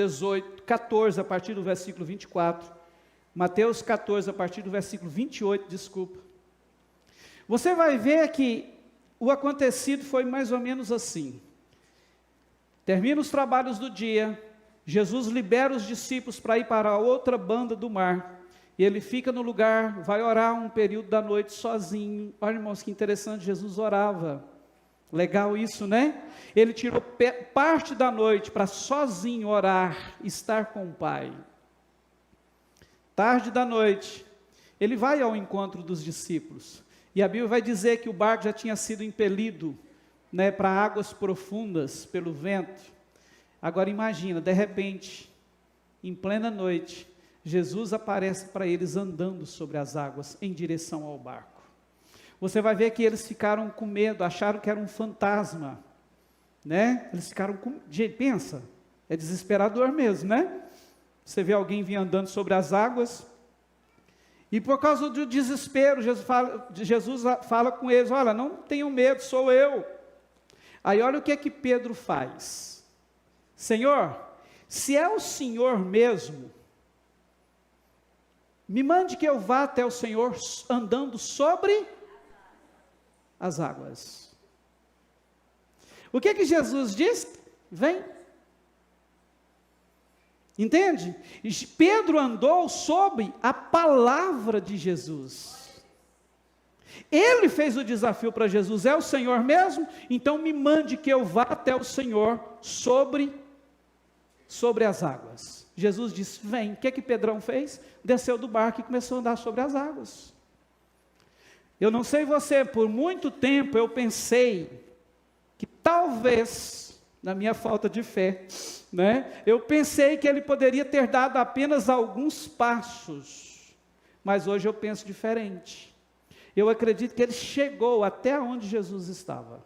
14, a partir do versículo 24, Mateus 14, a partir do versículo 28, desculpa, você vai ver que o acontecido foi mais ou menos assim. Termina os trabalhos do dia, Jesus libera os discípulos para ir para a outra banda do mar, e ele fica no lugar, vai orar um período da noite sozinho. Olha, irmãos, que interessante, Jesus orava. Legal isso, né? Ele tirou parte da noite para sozinho orar, estar com o Pai. Tarde da noite, ele vai ao encontro dos discípulos. E a Bíblia vai dizer que o barco já tinha sido impelido, né, para águas profundas pelo vento. Agora imagina, de repente, em plena noite, Jesus aparece para eles andando sobre as águas em direção ao barco. Você vai ver que eles ficaram com medo, acharam que era um fantasma, né? Eles ficaram com... Gente, pensa, é desesperador mesmo, né? Você vê alguém vir andando sobre as águas, e por causa do desespero, Jesus fala com eles, olha, não tenham medo, sou eu. Aí olha o que é que Pedro faz. Senhor, se é o Senhor mesmo, me mande que eu vá até o Senhor andando sobre as águas. O que é que Jesus diz? Vem. Entende? Pedro andou sob a palavra de Jesus. Ele fez o desafio para Jesus, é o Senhor mesmo? Então me mande que eu vá até o Senhor sobre as águas. Jesus disse, vem. O que é que Pedrão fez? Desceu do barco e começou a andar sobre as águas. Eu não sei você, por muito tempo eu pensei que talvez, na minha falta de fé, né, eu pensei que ele poderia ter dado apenas alguns passos, mas hoje eu penso diferente. Eu acredito que ele chegou até onde Jesus estava.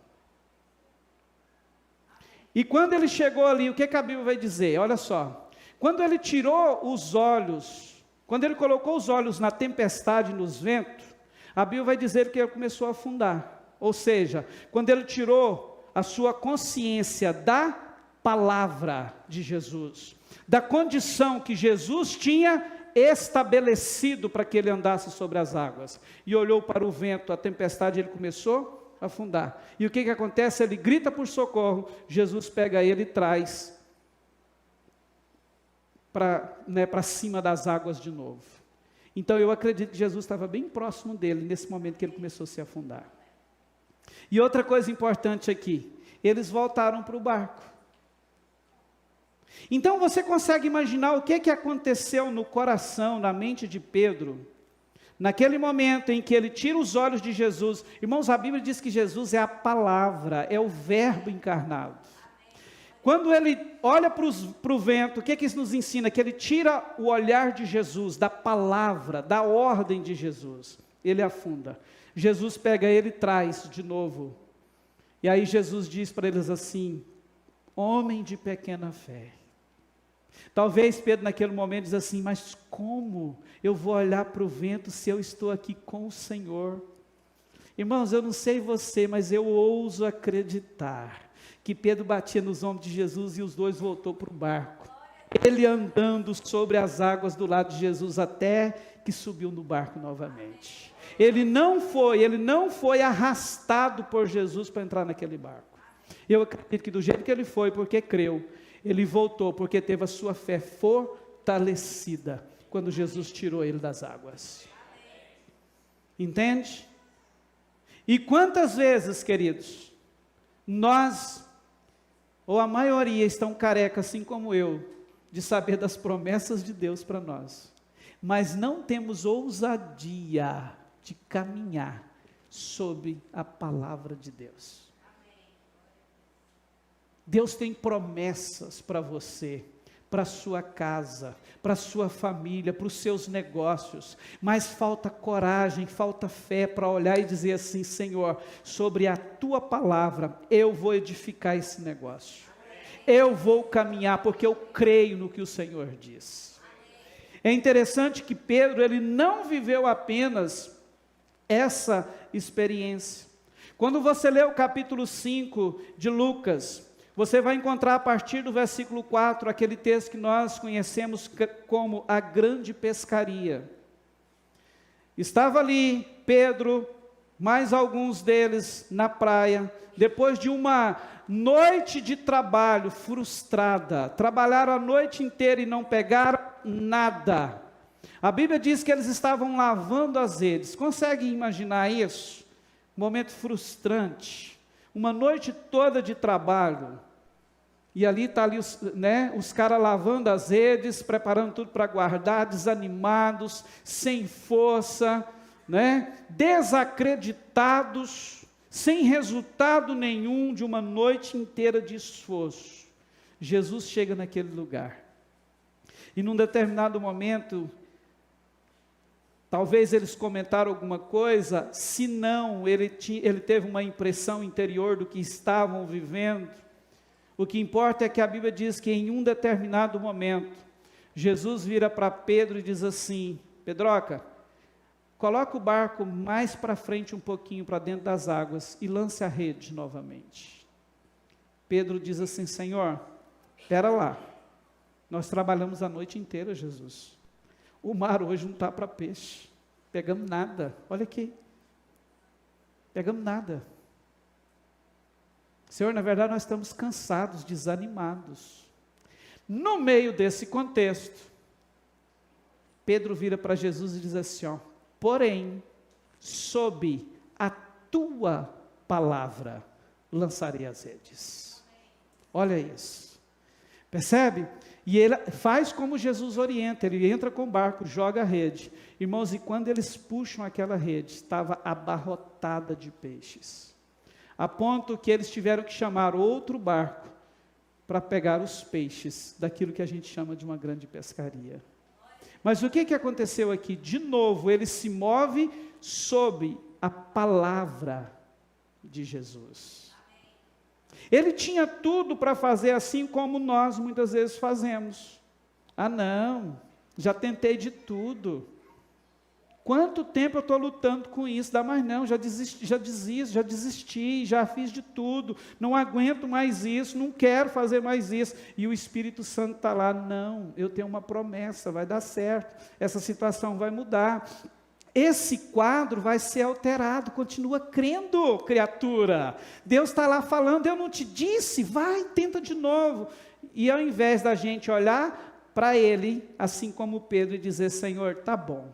E quando ele chegou ali, o que a Bíblia vai dizer? Olha só, quando ele tirou os olhos, quando ele colocou os olhos na tempestade, nos ventos, a Bíblia vai dizer que ele começou a afundar. Ou seja, quando ele tirou a sua consciência da palavra de Jesus, da condição que Jesus tinha estabelecido para que ele andasse sobre as águas, e olhou para o vento, a tempestade, ele começou a afundar. E o que acontece? Ele grita por socorro, Jesus pega ele e traz para cima das águas de novo. Então eu acredito que Jesus estava bem próximo dele, nesse momento que ele começou a se afundar. E outra coisa importante aqui, eles voltaram para o barco. Então você consegue imaginar o que aconteceu no coração, na mente de Pedro, naquele momento em que ele tira os olhos de Jesus. Irmãos, a Bíblia diz que Jesus é a palavra, é o verbo encarnado. Quando ele olha para o vento, o que isso nos ensina? Que ele tira o olhar de Jesus, da palavra, da ordem de Jesus. Ele afunda. Jesus pega ele e traz de novo. E aí Jesus diz para eles assim: homem de pequena fé. Talvez Pedro naquele momento diz assim: mas como eu vou olhar para o vento se eu estou aqui com o Senhor? Irmãos, eu não sei você, mas eu ouso acreditar que Pedro batia nos ombros de Jesus e os dois voltou para o barco. Ele andando sobre as águas do lado de Jesus até que subiu no barco novamente. Ele não foi arrastado por Jesus para entrar naquele barco. Eu acredito que do jeito que ele foi, porque creu, ele voltou porque teve a sua fé fortalecida quando Jesus tirou ele das águas. Entende? E quantas vezes, queridos, nós, ou a maioria, estão carecas, assim como eu, de saber das promessas de Deus para nós, mas não temos ousadia de caminhar sobre a palavra de Deus. Deus tem promessas para você, para a sua casa, para a sua família, para os seus negócios, mas falta coragem, falta fé para olhar e dizer assim: Senhor, sobre a tua palavra, eu vou edificar esse negócio, eu vou caminhar, porque eu creio no que o Senhor diz. É interessante que Pedro, ele não viveu apenas essa experiência. Quando você lê o capítulo 5 de Lucas, você vai encontrar a partir do versículo 4, aquele texto que nós conhecemos como a grande pescaria. Estava ali Pedro, mais alguns deles na praia, depois de uma noite de trabalho frustrada, trabalharam a noite inteira e não pegaram nada. A Bíblia diz que eles estavam lavando as redes. Consegue imaginar isso? Um momento frustrante. Uma noite toda de trabalho, e ali está ali os caras lavando as redes, preparando tudo para guardar, desanimados, sem força, desacreditados, sem resultado nenhum de uma noite inteira de esforço. Jesus chega naquele lugar, e num determinado momento, talvez eles comentaram alguma coisa, se não, ele teve uma impressão interior do que estavam vivendo. O que importa é que a Bíblia diz que em um determinado momento, Jesus vira para Pedro e diz assim: Pedroca, coloca o barco mais para frente um pouquinho, para dentro das águas, e lance a rede novamente. Pedro diz assim: Senhor, espera lá, nós trabalhamos a noite inteira, Jesus. O mar hoje não está para peixe, pegamos nada, olha aqui, pegamos nada. Senhor, na verdade nós estamos cansados, desanimados. No meio desse contexto, Pedro vira para Jesus e diz assim, porém, sob a tua palavra, lançarei as redes. Olha isso, percebe? E ele faz como Jesus orienta, ele entra com o barco, joga a rede. Irmãos, e quando eles puxam aquela rede, estava abarrotada de peixes, a ponto que eles tiveram que chamar outro barco, para pegar os peixes, daquilo que a gente chama de uma grande pescaria. Mas o que aconteceu aqui? De novo, ele se move sob a palavra de Jesus. Ele tinha tudo para fazer assim como nós muitas vezes fazemos. Ah não, já tentei de tudo. Quanto tempo eu estou lutando com isso? Dá mais não, já desisti, já fiz de tudo, não aguento mais isso, não quero fazer mais isso. E o Espírito Santo está lá, não, eu tenho uma promessa, vai dar certo, essa situação vai mudar. Esse quadro vai ser alterado, continua crendo, criatura. Deus está lá falando, eu não te disse, vai, tenta de novo. E ao invés da gente olhar para ele, assim como Pedro, e dizer, Senhor, tá bom,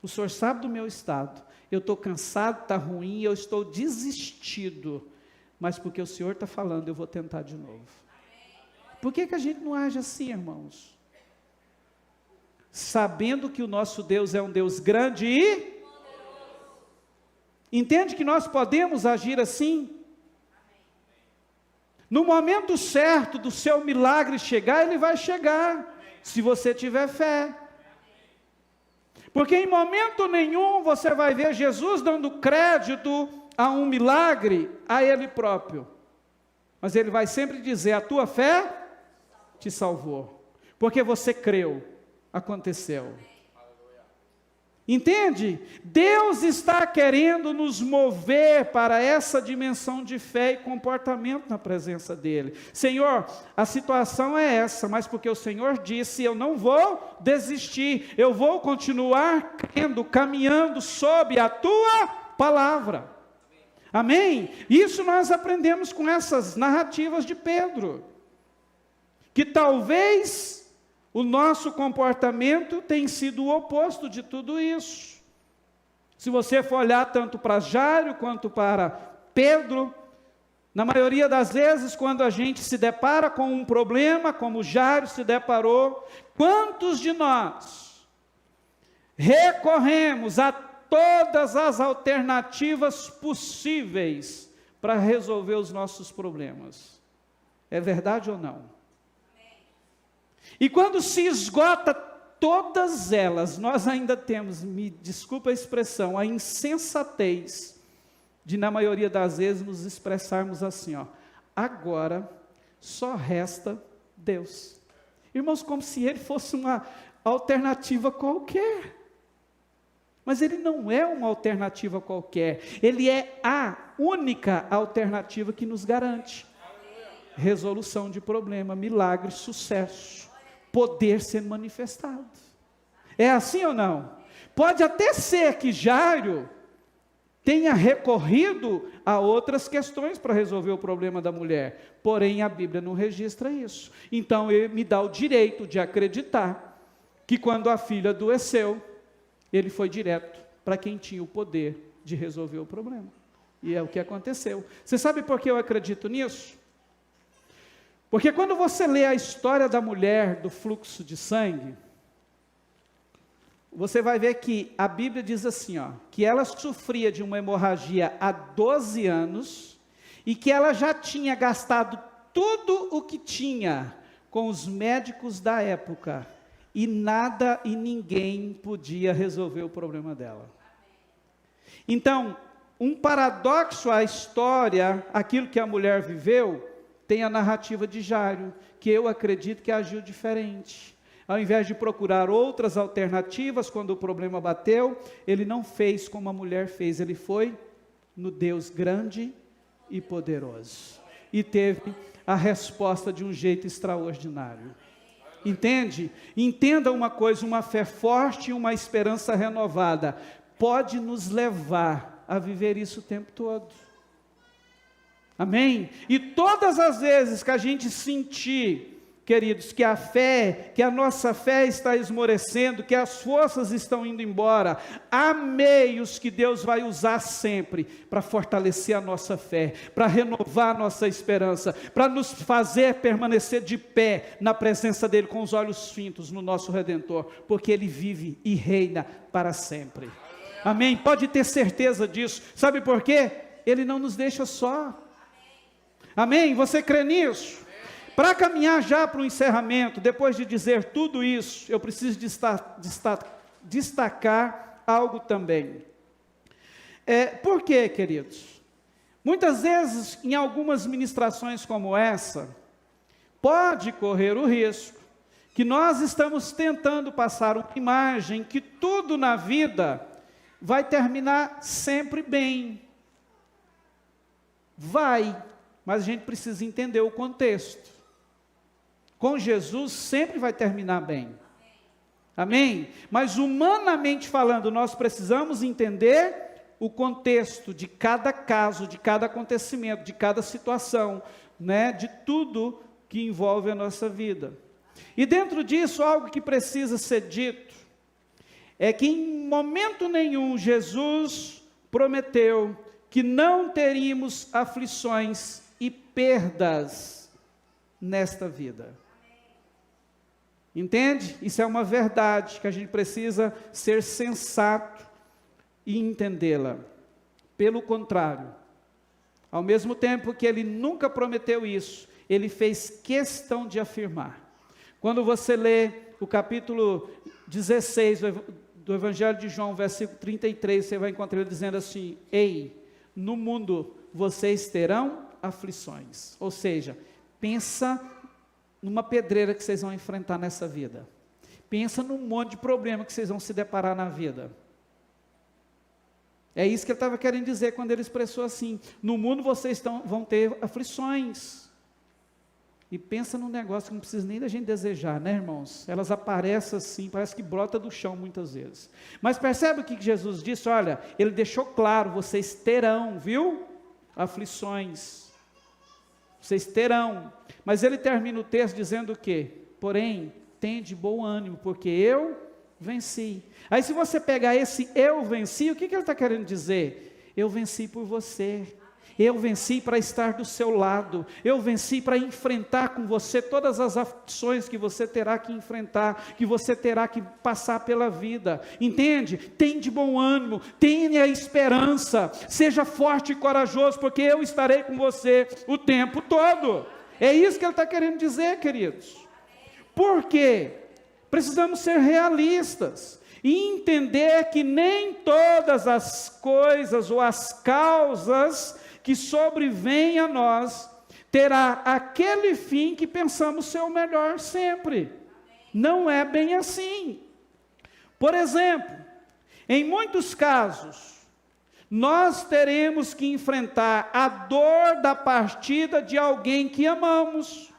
o Senhor sabe do meu estado, eu estou cansado, está ruim, eu estou desistido, mas porque o Senhor está falando, eu vou tentar de novo. Por que a gente não age assim, irmãos? Sabendo que o nosso Deus é um Deus grande e poderoso. Entende que nós podemos agir assim? No momento certo do seu milagre chegar, ele vai chegar, se você tiver fé. Porque em momento nenhum você vai ver Jesus dando crédito a um milagre a ele próprio. Mas ele vai sempre dizer: a tua fé te salvou. Porque você creu, aconteceu. Entende? Deus está querendo nos mover para essa dimensão de fé e comportamento na presença dEle. Senhor, a situação é essa, mas porque o Senhor disse, eu não vou desistir, eu vou continuar crendo, caminhando sob a Tua palavra. Amém? Isso nós aprendemos com essas narrativas de Pedro. Que talvez o nosso comportamento tem sido o oposto de tudo isso. Se você for olhar tanto para Jairo quanto para Pedro, na maioria das vezes, quando a gente se depara com um problema, como Jairo se deparou, quantos de nós recorremos a todas as alternativas possíveis para resolver os nossos problemas? É verdade ou não? E quando se esgota todas elas, nós ainda temos, me desculpa a expressão, a insensatez de, na maioria das vezes, nos expressarmos assim, ó: agora só resta Deus. Irmãos, como se Ele fosse uma alternativa qualquer. Mas Ele não é uma alternativa qualquer, Ele é a única alternativa que nos garante resolução de problema, milagre, sucesso, poder ser manifestado. É assim ou não? Pode até ser que Jairo tenha recorrido a outras questões para resolver o problema da mulher, porém a Bíblia não registra isso. Então ele me dá o direito de acreditar que quando a filha adoeceu, ele foi direto para quem tinha o poder de resolver o problema. E é o que aconteceu. Você sabe por que eu acredito nisso? Porque quando você lê a história da mulher do fluxo de sangue, você vai ver que a Bíblia diz assim, ó, que ela sofria de uma hemorragia há 12 anos e que ela já tinha gastado tudo o que tinha com os médicos da época e nada e ninguém podia resolver o problema dela. Então, um paradoxo à história, aquilo que a mulher viveu, tem a narrativa de Jairo, que eu acredito que agiu diferente. Ao invés de procurar outras alternativas, quando o problema bateu, ele não fez como a mulher fez, ele foi no Deus grande e poderoso. E teve a resposta de um jeito extraordinário. Entende? Entenda uma coisa, uma fé forte e uma esperança renovada pode nos levar a viver isso o tempo todo. Amém? E todas as vezes que a gente sentir, queridos, que a nossa fé está esmorecendo, que as forças estão indo embora, há meios que Deus vai usar sempre para fortalecer a nossa fé, para renovar a nossa esperança, para nos fazer permanecer de pé na presença dEle com os olhos fintos no nosso Redentor, porque Ele vive e reina para sempre. Amém? Pode ter certeza disso. Sabe por quê? Ele não nos deixa só. Amém? Você crê nisso? Para caminhar já para o encerramento, depois de dizer tudo isso, eu preciso destacar algo também. Por quê, queridos? Muitas vezes, em algumas ministrações como essa, pode correr o risco que nós estamos tentando passar uma imagem que tudo na vida vai terminar sempre bem. Vai, mas a gente precisa entender o contexto. Com Jesus sempre vai terminar bem. Amém? Mas humanamente falando, nós precisamos entender o contexto de cada caso, de cada acontecimento, de cada situação, né? De tudo que envolve a nossa vida. E dentro disso, algo que precisa ser dito, é que em momento nenhum Jesus prometeu que não teríamos aflições e perdas nesta vida. Entende? Isso é uma verdade que a gente precisa ser sensato e entendê-la. Pelo contrário, Ao mesmo tempo que ele nunca prometeu isso, ele fez questão de afirmar. Quando você lê o capítulo 16 do Evangelho de João, versículo 33, você vai encontrar ele dizendo assim: ei, no mundo vocês terão aflições. Ou seja, pensa numa pedreira que vocês vão enfrentar nessa vida. Pensa num monte de problema que vocês vão se deparar na vida. É isso que ele estava querendo dizer quando ele expressou assim: no mundo vocês vão ter aflições. E pensa num negócio que não precisa nem da gente desejar, né, irmãos? Elas aparecem assim, parece que brota do chão muitas vezes. Mas percebe o que Jesus disse? Olha, ele deixou claro: vocês terão, viu? Aflições. Vocês terão. Mas ele termina o texto dizendo o quê? Porém, tende bom ânimo, porque eu venci. Aí se você pegar esse eu venci, o que ele está querendo dizer? Eu venci por você. Eu venci para estar do seu lado, eu venci para enfrentar com você todas as aflições que você terá que enfrentar, que você terá que passar pela vida, entende? Tem de bom ânimo, tenha esperança, seja forte e corajoso, porque eu estarei com você o tempo todo. É isso que ele está querendo dizer, queridos. Por quê? Precisamos ser realistas e entender que nem todas as coisas ou as causas que sobrevém a nós, terá aquele fim que pensamos ser o melhor sempre. Não é bem assim. Por exemplo, em muitos casos, nós teremos que enfrentar a dor da partida de alguém que amamos.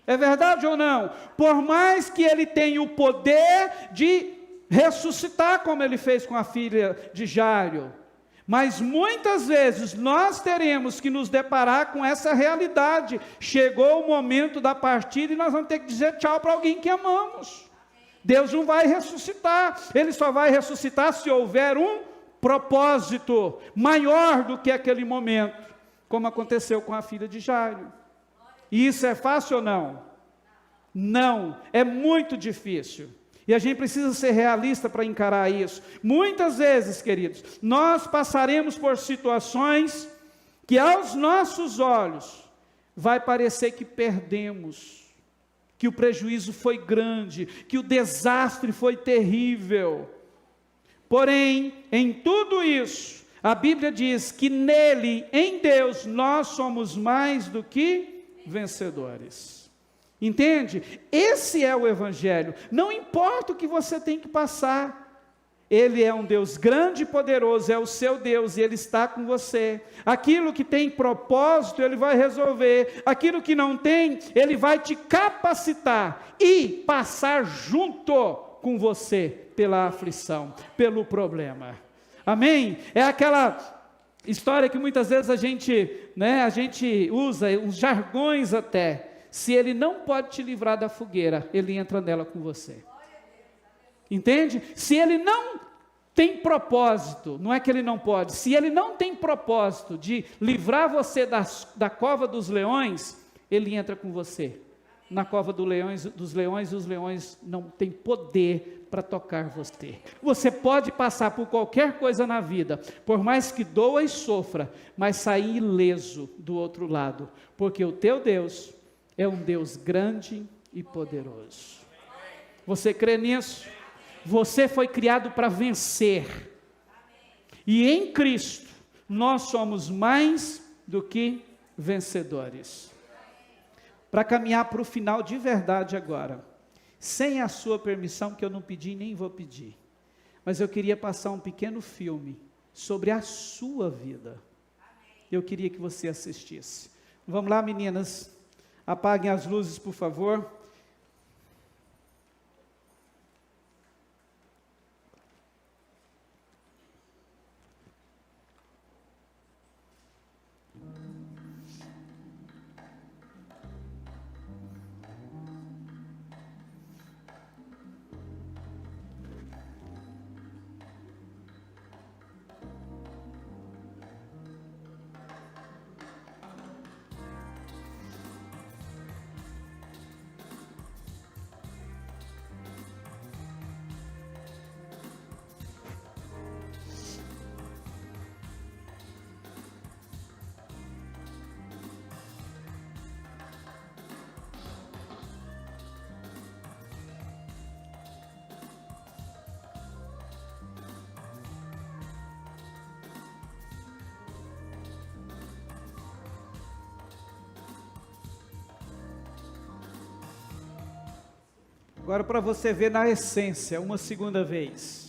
É verdade ou não? Por mais que ele tenha o poder de ressuscitar, como ele fez com a filha de Jairo, mas muitas vezes nós teremos que nos deparar com essa realidade. Chegou o momento da partida e nós vamos ter que dizer tchau para alguém que amamos. Deus não vai ressuscitar, Ele só vai ressuscitar se houver um propósito maior do que aquele momento, como aconteceu com a filha de Jairo. E isso é fácil ou não? Não, é muito difícil. E a gente precisa ser realista para encarar isso. Muitas vezes, queridos, nós passaremos por situações que aos nossos olhos vai parecer que perdemos, que o prejuízo foi grande, que o desastre foi terrível. Porém, em tudo isso, a Bíblia diz que nele, em Deus, nós somos mais do que vencedores. Entende? Esse é o Evangelho. Não importa o que você tem que passar. Ele é um Deus grande e poderoso, é o seu Deus, e Ele está com você. Aquilo que tem propósito, Ele vai resolver. Aquilo que não tem, Ele vai te capacitar e passar junto com você pela aflição, pelo problema. Amém? É aquela história que muitas vezes a gente usa, uns jargões até. Se Ele não pode te livrar da fogueira, Ele entra nela com você. Entende? Se Ele não tem propósito, não é que Ele não pode, se Ele não tem propósito de livrar você da cova dos leões, Ele entra com você na cova dos leões, e os leões não têm poder para tocar você. Você pode passar por qualquer coisa na vida, por mais que doa e sofra, mas sair ileso do outro lado, porque o teu Deus é um Deus grande e poderoso. Você crê nisso? Você foi criado para vencer. E em Cristo, nós somos mais do que vencedores. Para caminhar para o final de verdade agora, sem a sua permissão, que eu não pedi nem vou pedir, mas eu queria passar um pequeno filme sobre a sua vida. Eu queria que você assistisse. Vamos lá, meninas? Apaguem as luzes, por favor. Agora para você ver na essência, uma segunda vez.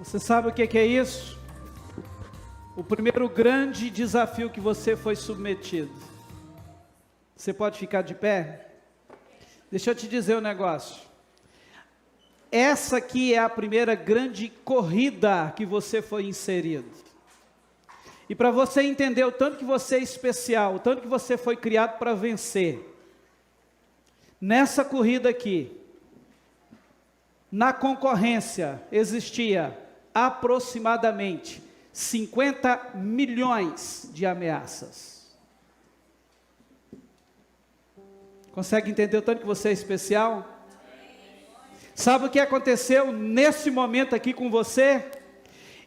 Você sabe o que é isso? O primeiro grande desafio que você foi submetido. Você pode ficar de pé? Deixa eu te dizer um negócio. Essa aqui é a primeira grande corrida que você foi inserido. E para você entender o tanto que você é especial, o tanto que você foi criado para vencer, nessa corrida aqui, na concorrência, existia aproximadamente 50 milhões de ameaças. Consegue entender o tanto que você é especial? Sabe o que aconteceu nesse momento aqui com você?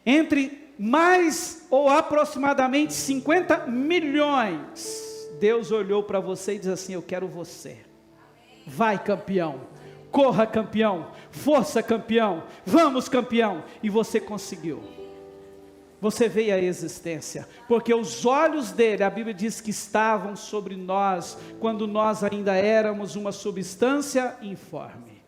Entre mais ou aproximadamente 50 milhões, Deus olhou para você e disse assim: eu quero você. Vai, campeão. Corra, campeão. Força, campeão. Vamos, campeão. E você conseguiu. Você veio à existência, porque os olhos dele, a Bíblia diz que estavam sobre nós, quando nós ainda éramos uma substância informe.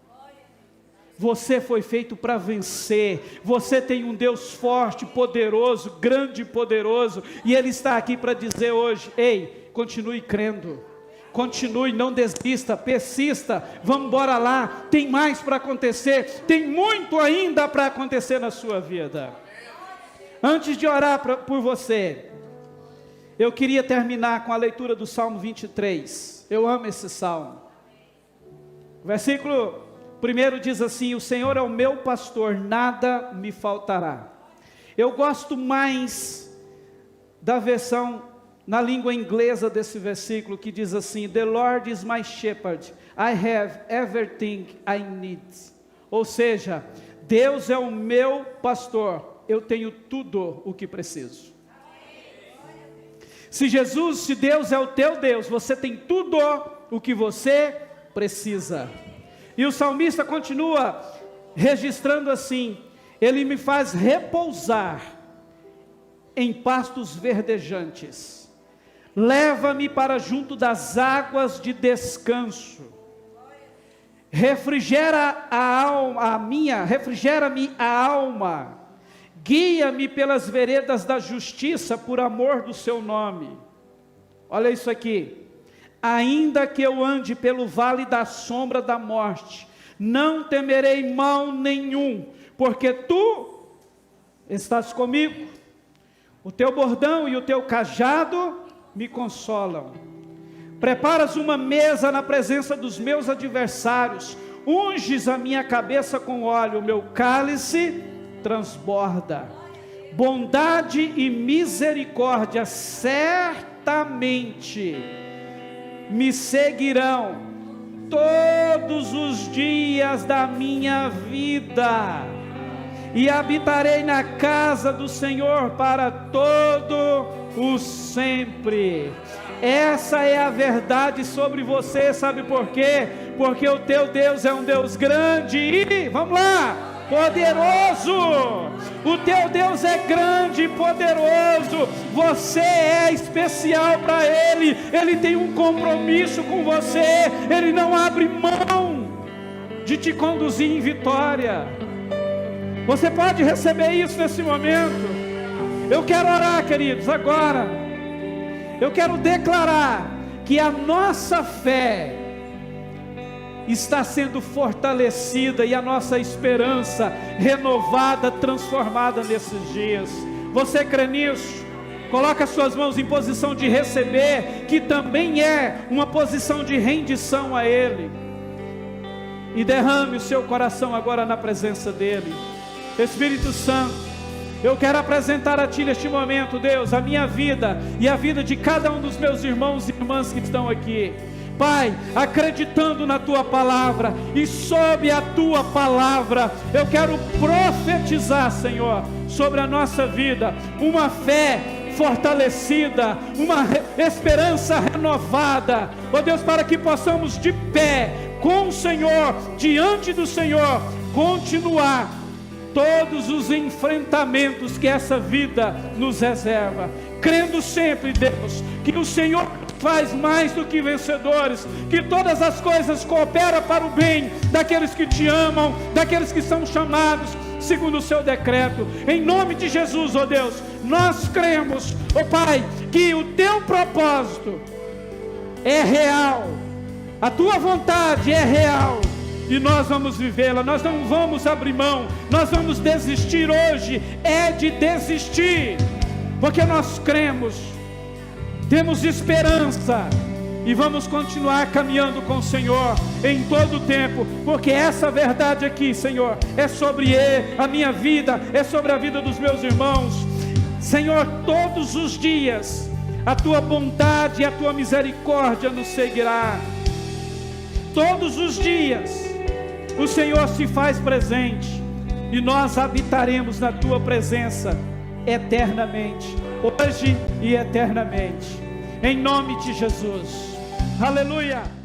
Você foi feito para vencer. Você tem um Deus forte, poderoso, grande e poderoso, e Ele está aqui para dizer hoje: ei, continue crendo. Continue, não desista, persista, vamos embora lá, tem mais para acontecer, tem muito ainda para acontecer na sua vida. Antes de orar por você, eu queria terminar com a leitura do Salmo 23, eu amo esse Salmo. O versículo 1 diz assim: o Senhor é o meu pastor, nada me faltará. Eu gosto mais da versão na língua inglesa desse versículo, que diz assim: The Lord is my shepherd, I have everything I need. Ou seja, Deus é o meu pastor, eu tenho tudo o que preciso. Se Deus é o teu Deus, você tem tudo o que você precisa. E o salmista continua registrando assim: Ele me faz repousar em pastos verdejantes. Leva-me para junto das águas de descanso. Refrigera-me a alma. Guia-me pelas veredas da justiça, por amor do seu nome. Olha isso aqui. Ainda que eu ande pelo vale da sombra da morte, não temerei mal nenhum, porque tu estás comigo. O teu bordão e o teu cajado me consolam. Preparas uma mesa na presença dos meus adversários, unges a minha cabeça com óleo, o meu cálice transborda. Bondade e misericórdia certamente me seguirão todos os dias da minha vida, e habitarei na casa do Senhor para todo o sempre. Essa é a verdade sobre você. Sabe por quê? Porque o teu Deus é um Deus grande e, vamos lá, poderoso. O teu Deus é grande e poderoso. Você é especial para Ele. Ele tem um compromisso com você. Ele não abre mão de te conduzir em vitória. Você pode receber isso nesse momento. Eu quero orar, queridos, agora. Eu quero declarar que a nossa fé está sendo fortalecida e a nossa esperança renovada, transformada nesses dias. Você crê nisso? Coloque as suas mãos em posição de receber, que também é uma posição de rendição a Ele. E derrame o seu coração agora na presença dEle. Espírito Santo, eu quero apresentar a Ti neste momento, Deus, a minha vida e a vida de cada um dos meus irmãos e irmãs que estão aqui. Pai, acreditando na Tua palavra e sob a Tua palavra, eu quero profetizar, Senhor, sobre a nossa vida, uma fé fortalecida, uma esperança renovada, ó Deus, para que possamos de pé, com o Senhor, diante do Senhor, continuar todos os enfrentamentos que essa vida nos reserva, crendo sempre, Deus, que o Senhor faz mais do que vencedores, que todas as coisas cooperam para o bem daqueles que Te amam, daqueles que são chamados segundo o Seu decreto. Em nome de Jesus, ó Deus, nós cremos, ó Pai, que o Teu propósito é real, a Tua vontade é real, e nós vamos vivê-la. Nós não vamos abrir mão, nós vamos desistir hoje, é de desistir, porque nós cremos, temos esperança, e vamos continuar caminhando com o Senhor em todo o tempo, porque essa verdade aqui, Senhor, é sobre a minha vida, é sobre a vida dos meus irmãos. Senhor, todos os dias a Tua bondade e a Tua misericórdia nos seguirá. Todos os dias o Senhor se faz presente, e nós habitaremos na Tua presença eternamente, hoje e eternamente, em nome de Jesus. Aleluia.